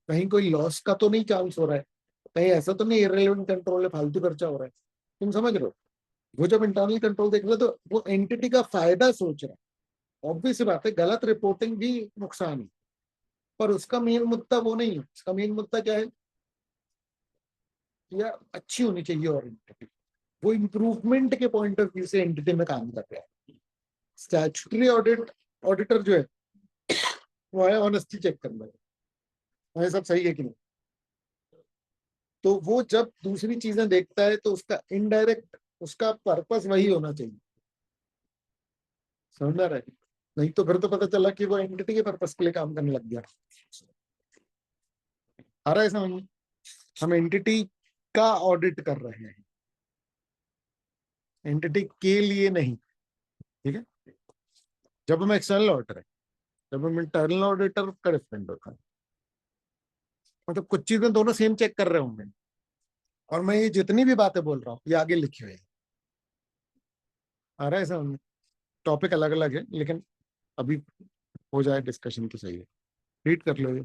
कहीं कोई लॉस का तो नहीं चांस हो रहा है, कहीं ऐसा तो नहीं इररिलेवेंट कंट्रोल है, फालतू खर्चा हो रहा है। तुम समझ रहे हो? वो जब इंटरनल कंट्रोल देख रहे हो तो वो एंटिटी का फायदा सोच रहा है। ऑब्वियस बात है, गलत रिपोर्टिंग भी नुकसान है, पर उसका मेन मुद्दा वो नहीं है। उसका मेन मुद्दा क्या है, या अच्छी होनी चाहिए और एंटिटी, वो इम्प्रूवमेंट के पॉइंट ऑफ व्यू से एंटिटी में काम कर रहा है। स्टैट्यूटरी ऑडिटर जो है वो है ऑनेस्टी चेक करना है, वो सब सही है कि नहीं। तो वो जब दूसरी चीजें देखता है तो उसका इनडायरेक्ट, उसका पर्पस वही होना चाहिए। समझ रहा है? नहीं तो फिर तो पता चला कि वो एंटिटी के पर्पस के लिए काम करने लग गया। आ रहा है समझ में? हम एंटिटी का ऑडिट कर रहे हैं, एंटिटी के लिए नहीं। ठीक है, जब हम एक्सटर्नल ऑडिटर है, जब हम इंटरनल ऑडिटर का डिफरेंट होता है। मतलब कुछ चीजें दोनों सेम चेक कर रहे होंगे, और मैं ये जितनी भी बातें बोल रहा हूँ ये आगे लिखी हुई है। आ रहा है समझ में? टॉपिक अलग अलग है, लेकिन अभी हो जाए डिस्कशन तो सही है। रीड कर लो ये।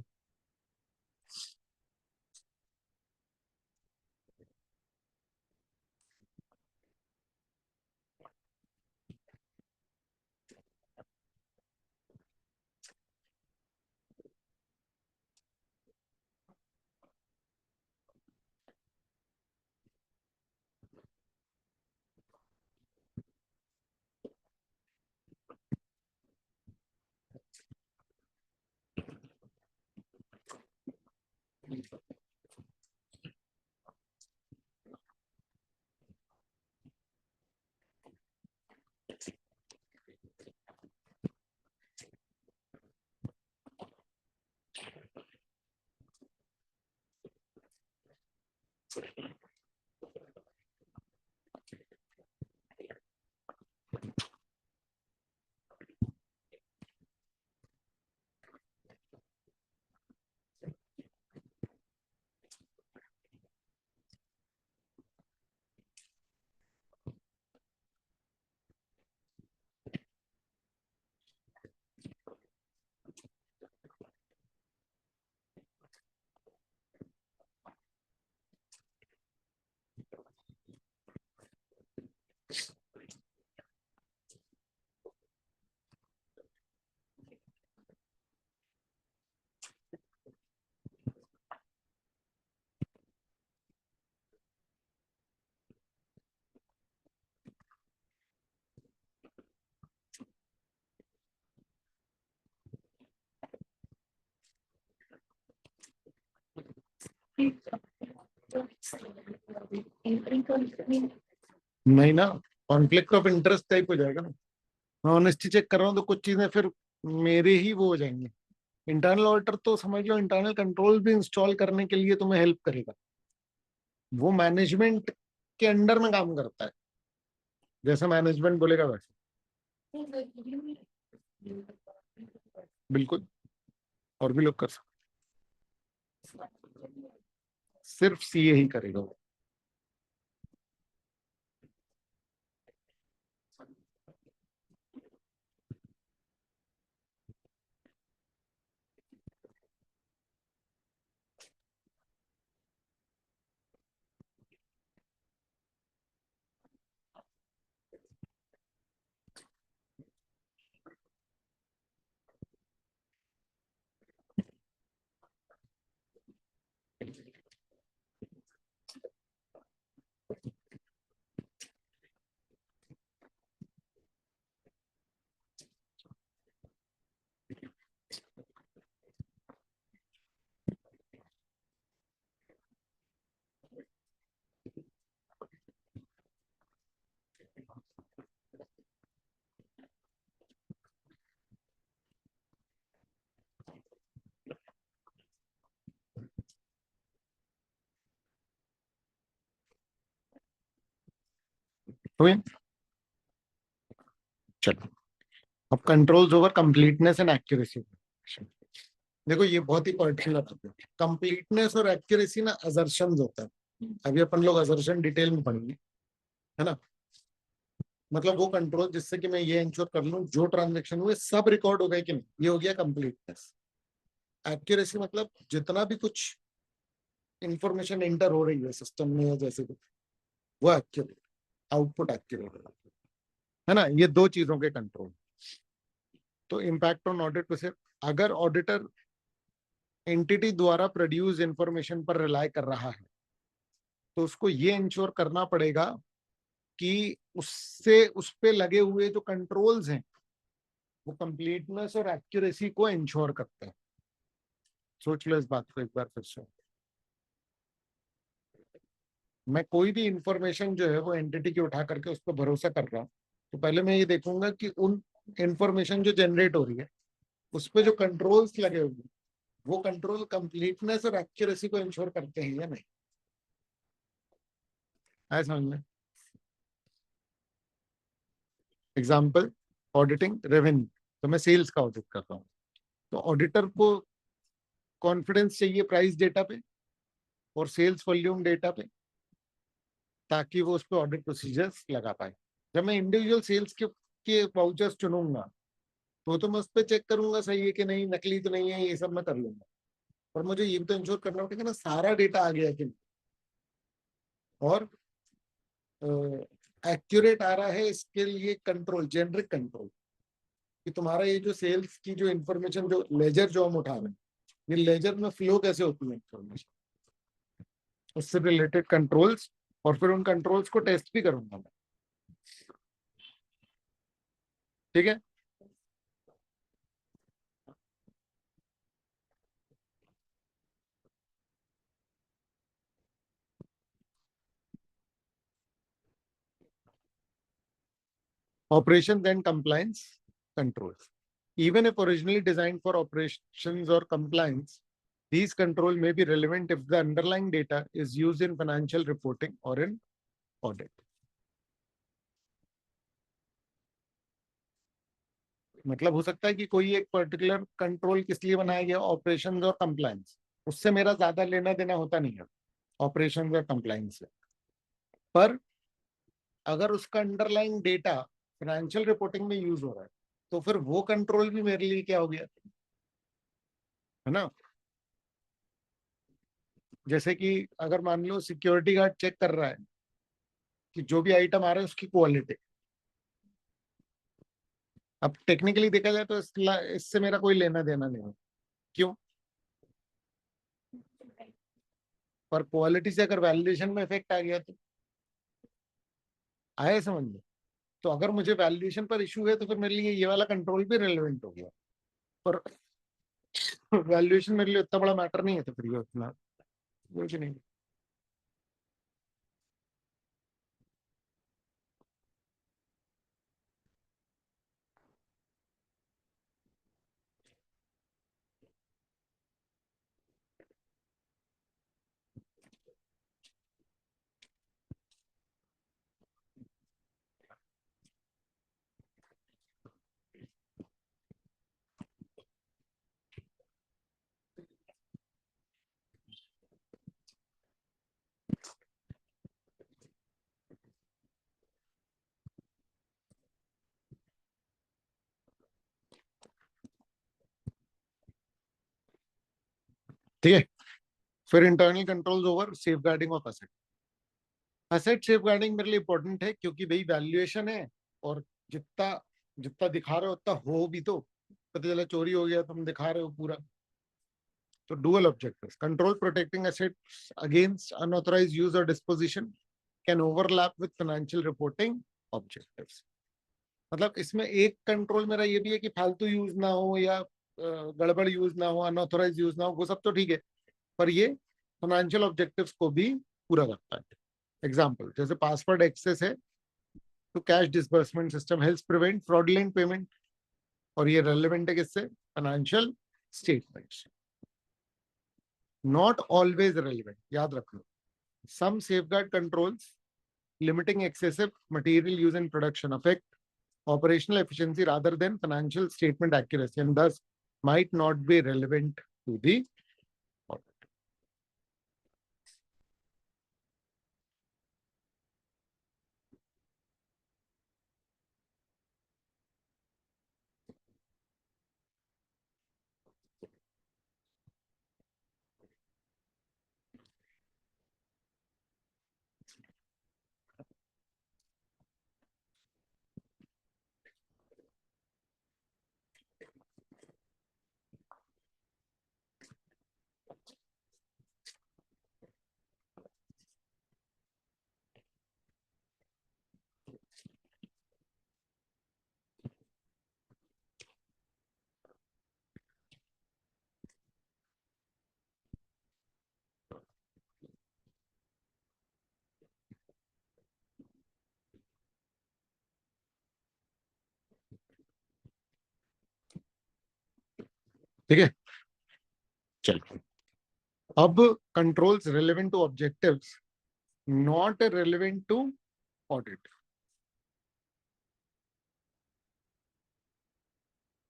नहीं ना, कॉन्फ्लिक्ट ऑफ इंटरेस्ट टाइप हो जाएगा ना। मैं ऑनेस्टी चेक कर रहा हूँ तो कुछ चीजें फिर मेरे ही वो हो जाएंगे। इंटरनल ऑडिटर तो समझ लो इंटरनल कंट्रोल भी इंस्टॉल करने के लिए तुम्हें हेल्प करेगा। वो मैनेजमेंट के अंडर में काम करता है, जैसा मैनेजमेंट बोलेगा वैसे। बिल्कुल, और भी लोग कर सकते, सिर्फ सीए ही करेगा वो। हुई? चलो, अब controls over completeness and accuracy. देखो ये बहुत ही पर्टिकुलर है। कंप्लीटनेस और एक्यूरेसी ना असर्शंस होता है। अभी अपन लोग असर्शन डिटेल में पढ़ेंगे, है ना। मतलब वो कंट्रोल जिससे कि मैं ये इंश्योर कर लूं जो ट्रांजेक्शन हुए सब रिकॉर्ड हो गए कि नहीं, ये हो गया कंप्लीटनेस। एक्यूरेसी मतलब जितना भी कुछ इंफॉर्मेशन एंटर हो रही है सिस्टम में या जैसे कुछ, वो एक्यूरेट, आउटपुट एक्यूरेट है ना। ये दो चीजों के कंट्रोल। तो इम्पैक्ट ऑन ऑडिट पे से, अगर ऑडिटर एंटिटी द्वारा प्रोड्यूस इंफॉर्मेशन पर रिलाय कर रहा है तो उसको ये इंश्योर करना पड़ेगा कि उससे उस पे लगे हुए जो कंट्रोल्स हैं वो कंप्लीटनेस और एक्यूरेसी को इंश्योर करते हैं। सोच लो इस बात को एक बार फिर से। मैं कोई भी इंफॉर्मेशन जो है वो एंटिटी की उठा करके उस पर भरोसा कर रहा हूँ, तो पहले मैं ये देखूंगा कि उन इंफॉर्मेशन जो जनरेट हो रही है उस पर जो कंट्रोल्स लगे हुए हैं वो कंट्रोल कंप्लीटनेस और एक्यूरेसी को इंश्योर करते हैं या नहीं। आया समझ में? एग्जाम्पल, ऑडिटिंग रेवेन्यू, तो मैं सेल्स का ऑडिट करता हूँ, तो ऑडिटर को कॉन्फिडेंस चाहिए प्राइस डेटा पे और सेल्स वॉल्यूम डेटा पे, ताकि वो उस पर ऑडिट प्रोसीजर्स लगा पाए। जब मैं इंडिविजुअल सेल्स के वाउचर्स चुनूंगा तो मैं उस पर चेक करूंगा सही है कि नहीं, नकली तो नहीं है, ये सब मैं कर लूंगा। और मुझे ये भी तो इंश्योर करना पड़ेगा ना सारा डेटा आ गया कि नहीं, और एक्यूरेट आ रहा है। इसके लिए कंट्रोल, जेनरिक कंट्रोल, कि तुम्हारा ये जो सेल्स की जो इन्फॉर्मेशन, जो लेजर जो हम उठा रहे हैं, ये लेजर में फ्लो कैसे होती है इन्फॉर्मेशन, उससे रिलेटेड कंट्रोल्स। और फिर उन कंट्रोल्स को टेस्ट भी करूंगा मैं। ठीक है। Operations and compliance controls. Even if originally designed for operations or compliance, these controls may be relevant if the underlying data is used in financial reporting or in audit. मतलब हो सकता है कि कोई एक पर्टिकुलर कंट्रोल किस लिए बनाया गया, ऑपरेशंस और कंप्लायंस, उससे मेरा ज्यादा लेना देना होता नहीं है ऑपरेशंस और कंप्लायंस से। पर अगर उसका अंडरलाइंग डेटा फाइनेंशियल रिपोर्टिंग में यूज हो रहा है तो फिर वो कंट्रोल भी मेरे लिए क्या हो गया, है ना। जैसे कि अगर मान लो सिक्योरिटी गार्ड चेक कर रहा है कि जो भी आइटम आ रहा है उसकी क्वालिटी, अब टेक्निकली देखा जाए तो इससे मेरा कोई लेना देना नहीं है। क्यों? पर क्वालिटी से अगर वैलिडेशन में इफेक्ट आ गया तो आए समझ में। तो अगर मुझे वैलिडेशन पर इशू है तो फिर मेरे लिए ये वाला कंट्रोल भी रेलेवेंट हो गया। पर वैल्यूएशन मेरे लिए इतना बड़ा मैटर नहीं है, तो फिर ये उतना कुछ नहीं। ठीक है। फिर internal controls over safeguarding of asset. Asset safeguarding मेरे लिए इंपॉर्टेंट है क्योंकि भाई वैल्यूएशन है, और जितना जितना दिखा रहे हो उतना हो भी तो, पता चला चोरी हो गया, तुम दिखा रहे हो पूरा। तो dual objectives, control protecting assets against unauthorised use और disposition can overlap with financial reporting objectives. मतलब इसमें एक कंट्रोल मेरा ये भी है कि फालतू यूज ना हो या गड़बड़ यूज ना हो, अनऑथराइज यूज ना हो, वो सब तो ठीक है। पर ये फाइनेंशियल ऑब्जेक्टिव्स को भी पूरा करता है। एग्जाम्पल जैसे पासवर्ड एक्सेस है तो cash disbursement system helps prevent fraudulent payment, और ये रेलेवेंट है किससे, financial statements. Not always relevant, याद रख लो। Some safeguard controls limiting excessive material use in production affect operational efficiency rather than financial statement accuracy and thus might not be relevant to the audit. ठीक है, चलो अब controls relevant to objectives not relevant to audit.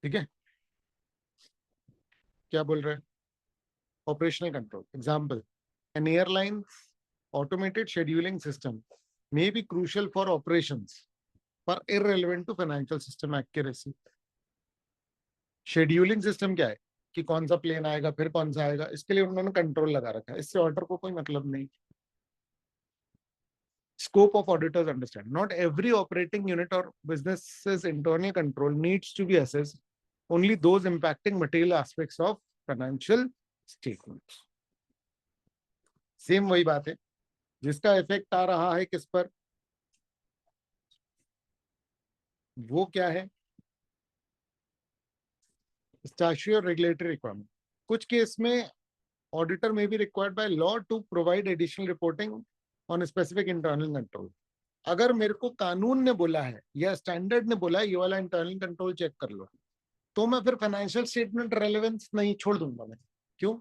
ठीक है, क्या बोल रहे हैं? Operational control example, an airline's automated scheduling system may be crucial for operations but irrelevant to financial system accuracy. Scheduling system क्या है कि कौन सा प्लेन आएगा फिर कौन सा आएगा, इसके लिए उन्होंने कंट्रोल लगा रखा है, इससे ऑर्डर को कोई मतलब नहीं. Scope of auditors understand. Not every operating unit or business's internal control needs to be assessed. Only those impacting material aspects of financial statements. Same वही बात है, जिसका इफेक्ट आ रहा है किस पर, वो क्या है? स्टैट्यूटरी और रेगुलेटरी रिक्वायरमेंट. कुछ केस में auditor may be required by law to provide additional reporting on specific internal control. अगर मेरे को कानून ने बोला है या स्टैंडर्ड ने बोला है ये वाला इंटरनल कंट्रोल चेक कर लो, तो मैं फिर फाइनेंशियल स्टेटमेंट रेलेवेंस नहीं छोड़ दूंगा मैं. क्यों?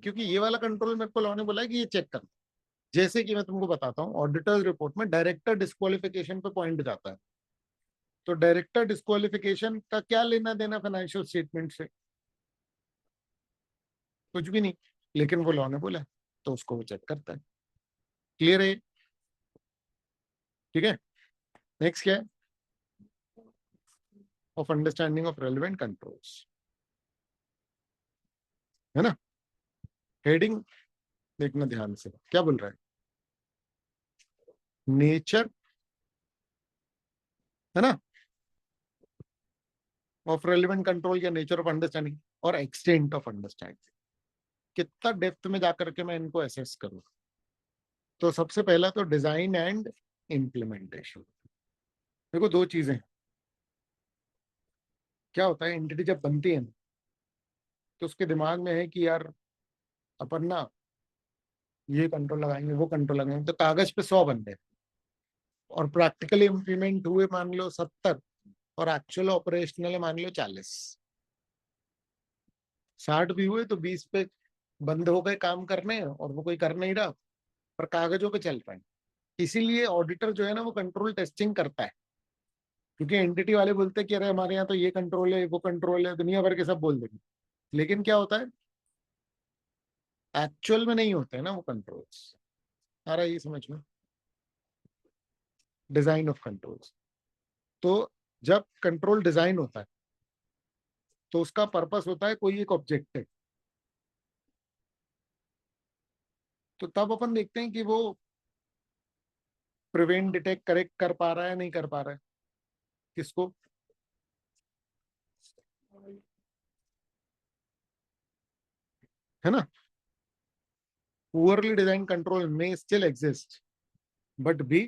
क्योंकि ये वाला कंट्रोल मेरे को लॉ ने बोला है कि ये चेक कर. जैसे कि मैं तुमको बताता हूँ, ऑडिटर्स रिपोर्ट में डायरेक्टर डिस्क्वालिफिकेशन पे पॉइंट जाता है, तो डायरेक्टर डिस्क्वालिफिकेशन का क्या लेना देना फाइनेंशियल स्टेटमेंट से? कुछ भी नहीं, लेकिन वो लॉ ने बोला तो उसको वो चेक करता है. क्लियर है? ठीक है, नेक्स्ट क्या है? Of understanding of relevant controls, है ना. हेडिंग देखना ध्यान से, क्या बोल रहा है? नेचर, है ना, ऑफ रेलेवेंट कंट्रोल या नेचर ऑफ अंडरस्टैंडिंग और एक्सटेंट ऑफ अंडरस्टैंडिंग. कितना डेप्थ में जाकर के मैं इनको असेस करूं. तो सबसे पहला तो डिजाइन एंड इम्प्लीमेंटेशन. देखो दो चीजें, क्या होता है एंटिटी जब बनती है ना, तो उसके दिमाग में है कि यार अपन ना ये कंट्रोल लगाएंगे वो कंट्रोल लगाएंगे, तो कागज पे 100 बंदे और प्रैक्टिकली इम्प्लीमेंट हुए मान लो 70 और एक्चुअल ऑपरेशनल मान लो 40. 60 भी हुए तो 20 पे बंद हो गए काम करने और वो कोई कर नहीं रहा, पर कागजों पे चल पाए. इसीलिए ऑडिटर जो है ना वो कंट्रोल टेस्टिंग करता है, क्योंकि एंटिटी वाले बोलते हैं कि अरे हमारे यहाँ तो ये कंट्रोल है वो कंट्रोल है, दुनिया भर के सब बोल देंगे, लेकिन क्या होता है एक्चुअल में नहीं होते हैं ना वो कंट्रोल्स. आ रहा है ये समझ में? Design of controls. तो जब कंट्रोल डिजाइन होता है तो उसका पर्पस होता है कोई एक ऑब्जेक्टिव. तो तब अपन देखते हैं कि वो प्रिवेंट डिटेक्ट करेक्ट कर पा रहा है नहीं कर पा रहा है. किसको? है ना. Poorly design control may still exist but be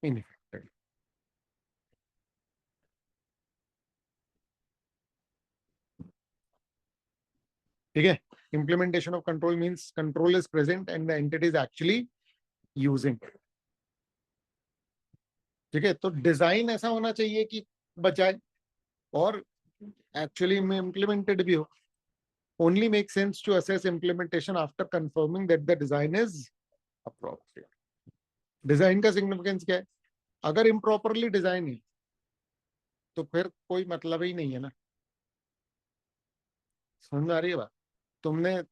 ineffective. ठीक है. implementation of control means control is present and the entity is actually using. ठीक है, तो डिजाइन ऐसा होना चाहिए कि बचाए और एक्चुअली में इम्प्लीमेंटेड भी हो. only makes sense to assess implementation after confirming that the design is appropriate. Design का सिग्निफिकेंस क्या है? अगर इम्प्रॉपरली डिजाइन है तो फिर कोई मतलब ही नहीं है ना। समझ में आ रही है बात? तुमने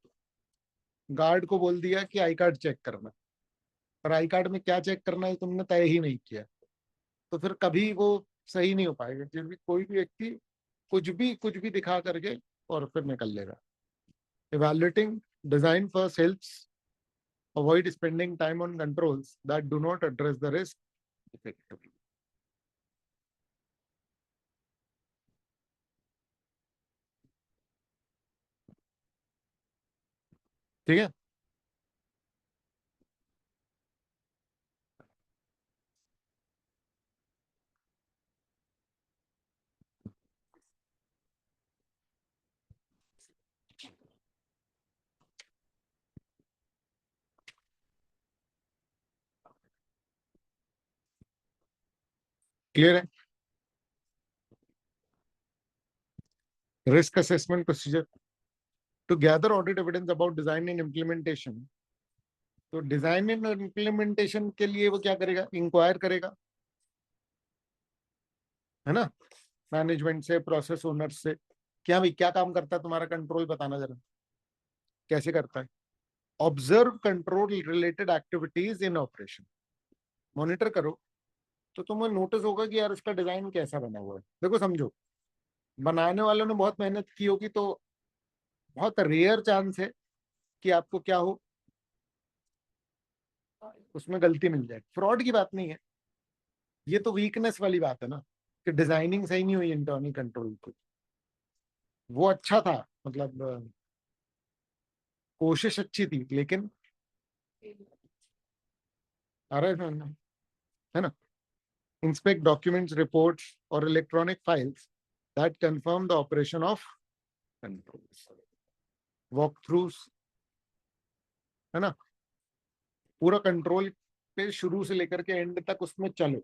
गार्ड को बोल दिया कि आई कार्ड चेक करना, पर आई कार्ड में क्या चेक करना है तुमने तय ही नहीं किया, तो फिर कभी वो सही नहीं हो पाएगा, क्योंकि कोई भी व्यक्ति कुछ भी दिखा करके और फिर निकल लेगा। Evaluating design first helps avoid spending time on controls that do not address the risk effectively. ठीक है। क्लियर है? Risk assessment procedure to gather audit evidence about design and implementation. तो डिजाइन एंड इम्प्लीमेंटेशन के लिए वो क्या करेगा? इंक्वायर करेगा, है ना, मैनेजमेंट से, प्रोसेस ओनर से। क्या भाई, क्या काम करता है तुम्हारा कंट्रोल, बताना जरा कैसे करता है? Observe control related activities in operation. Monitor करो तो तुम्हें नोटिस होगा कि यार इसका डिजाइन कैसा बना हुआ है। देखो समझो, बनाने वालों ने बहुत मेहनत की होगी, तो बहुत रेयर चांस है कि आपको क्या हो, उसमें गलती मिल जाए। फ्रॉड की बात नहीं है, ये तो वीकनेस वाली बात है ना, कि डिजाइनिंग सही नहीं हुई इंटरनल कंट्रोल की। वो अच्छा था, मतलब कोशिश अच्छी थी, लेकिन आ रहा है ना। इंस्पेक्ट डॉक्यूमेंट्स, रिपोर्ट्स और electronic files that confirm the operation of control. Walk throughs, है ना, पूरा कंट्रोल पे शुरू से लेकर के एंड तक उसमें चलो,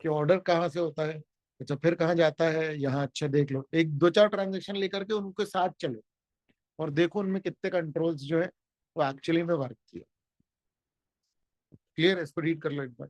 कि ऑर्डर कहाँ से होता है, अच्छा फिर कहाँ जाता है, यहाँ अच्छा देख लो, एक दो चार ट्रांजेक्शन लेकर के उनके साथ चलो और देखो उनमें कितने कंट्रोल्स जो है वो एक्चुअली में वर्क किया। क्लियर है? इसको रीड कर लो एक बार।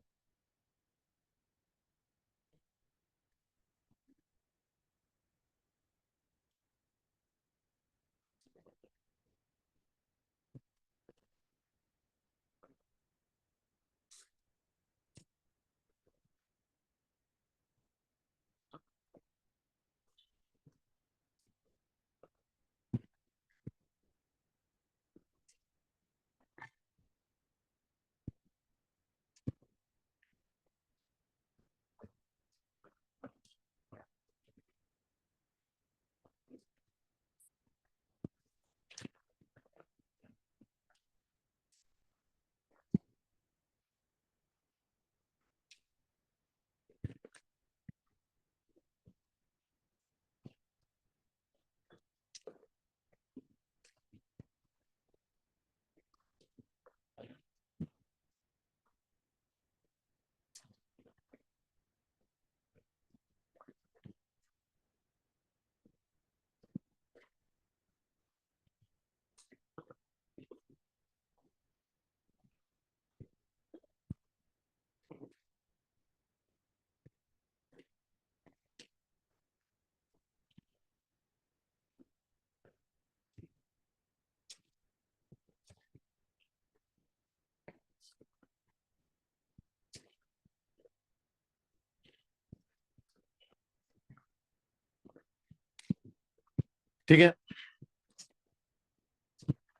ठीक है,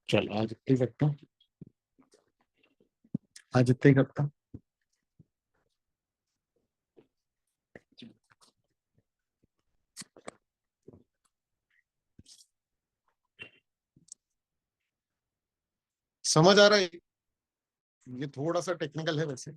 चलो आज इतना ही करता हूँ, आज इतना ही करता हूँ। समझ आ रहा है? ये थोड़ा सा टेक्निकल है वैसे।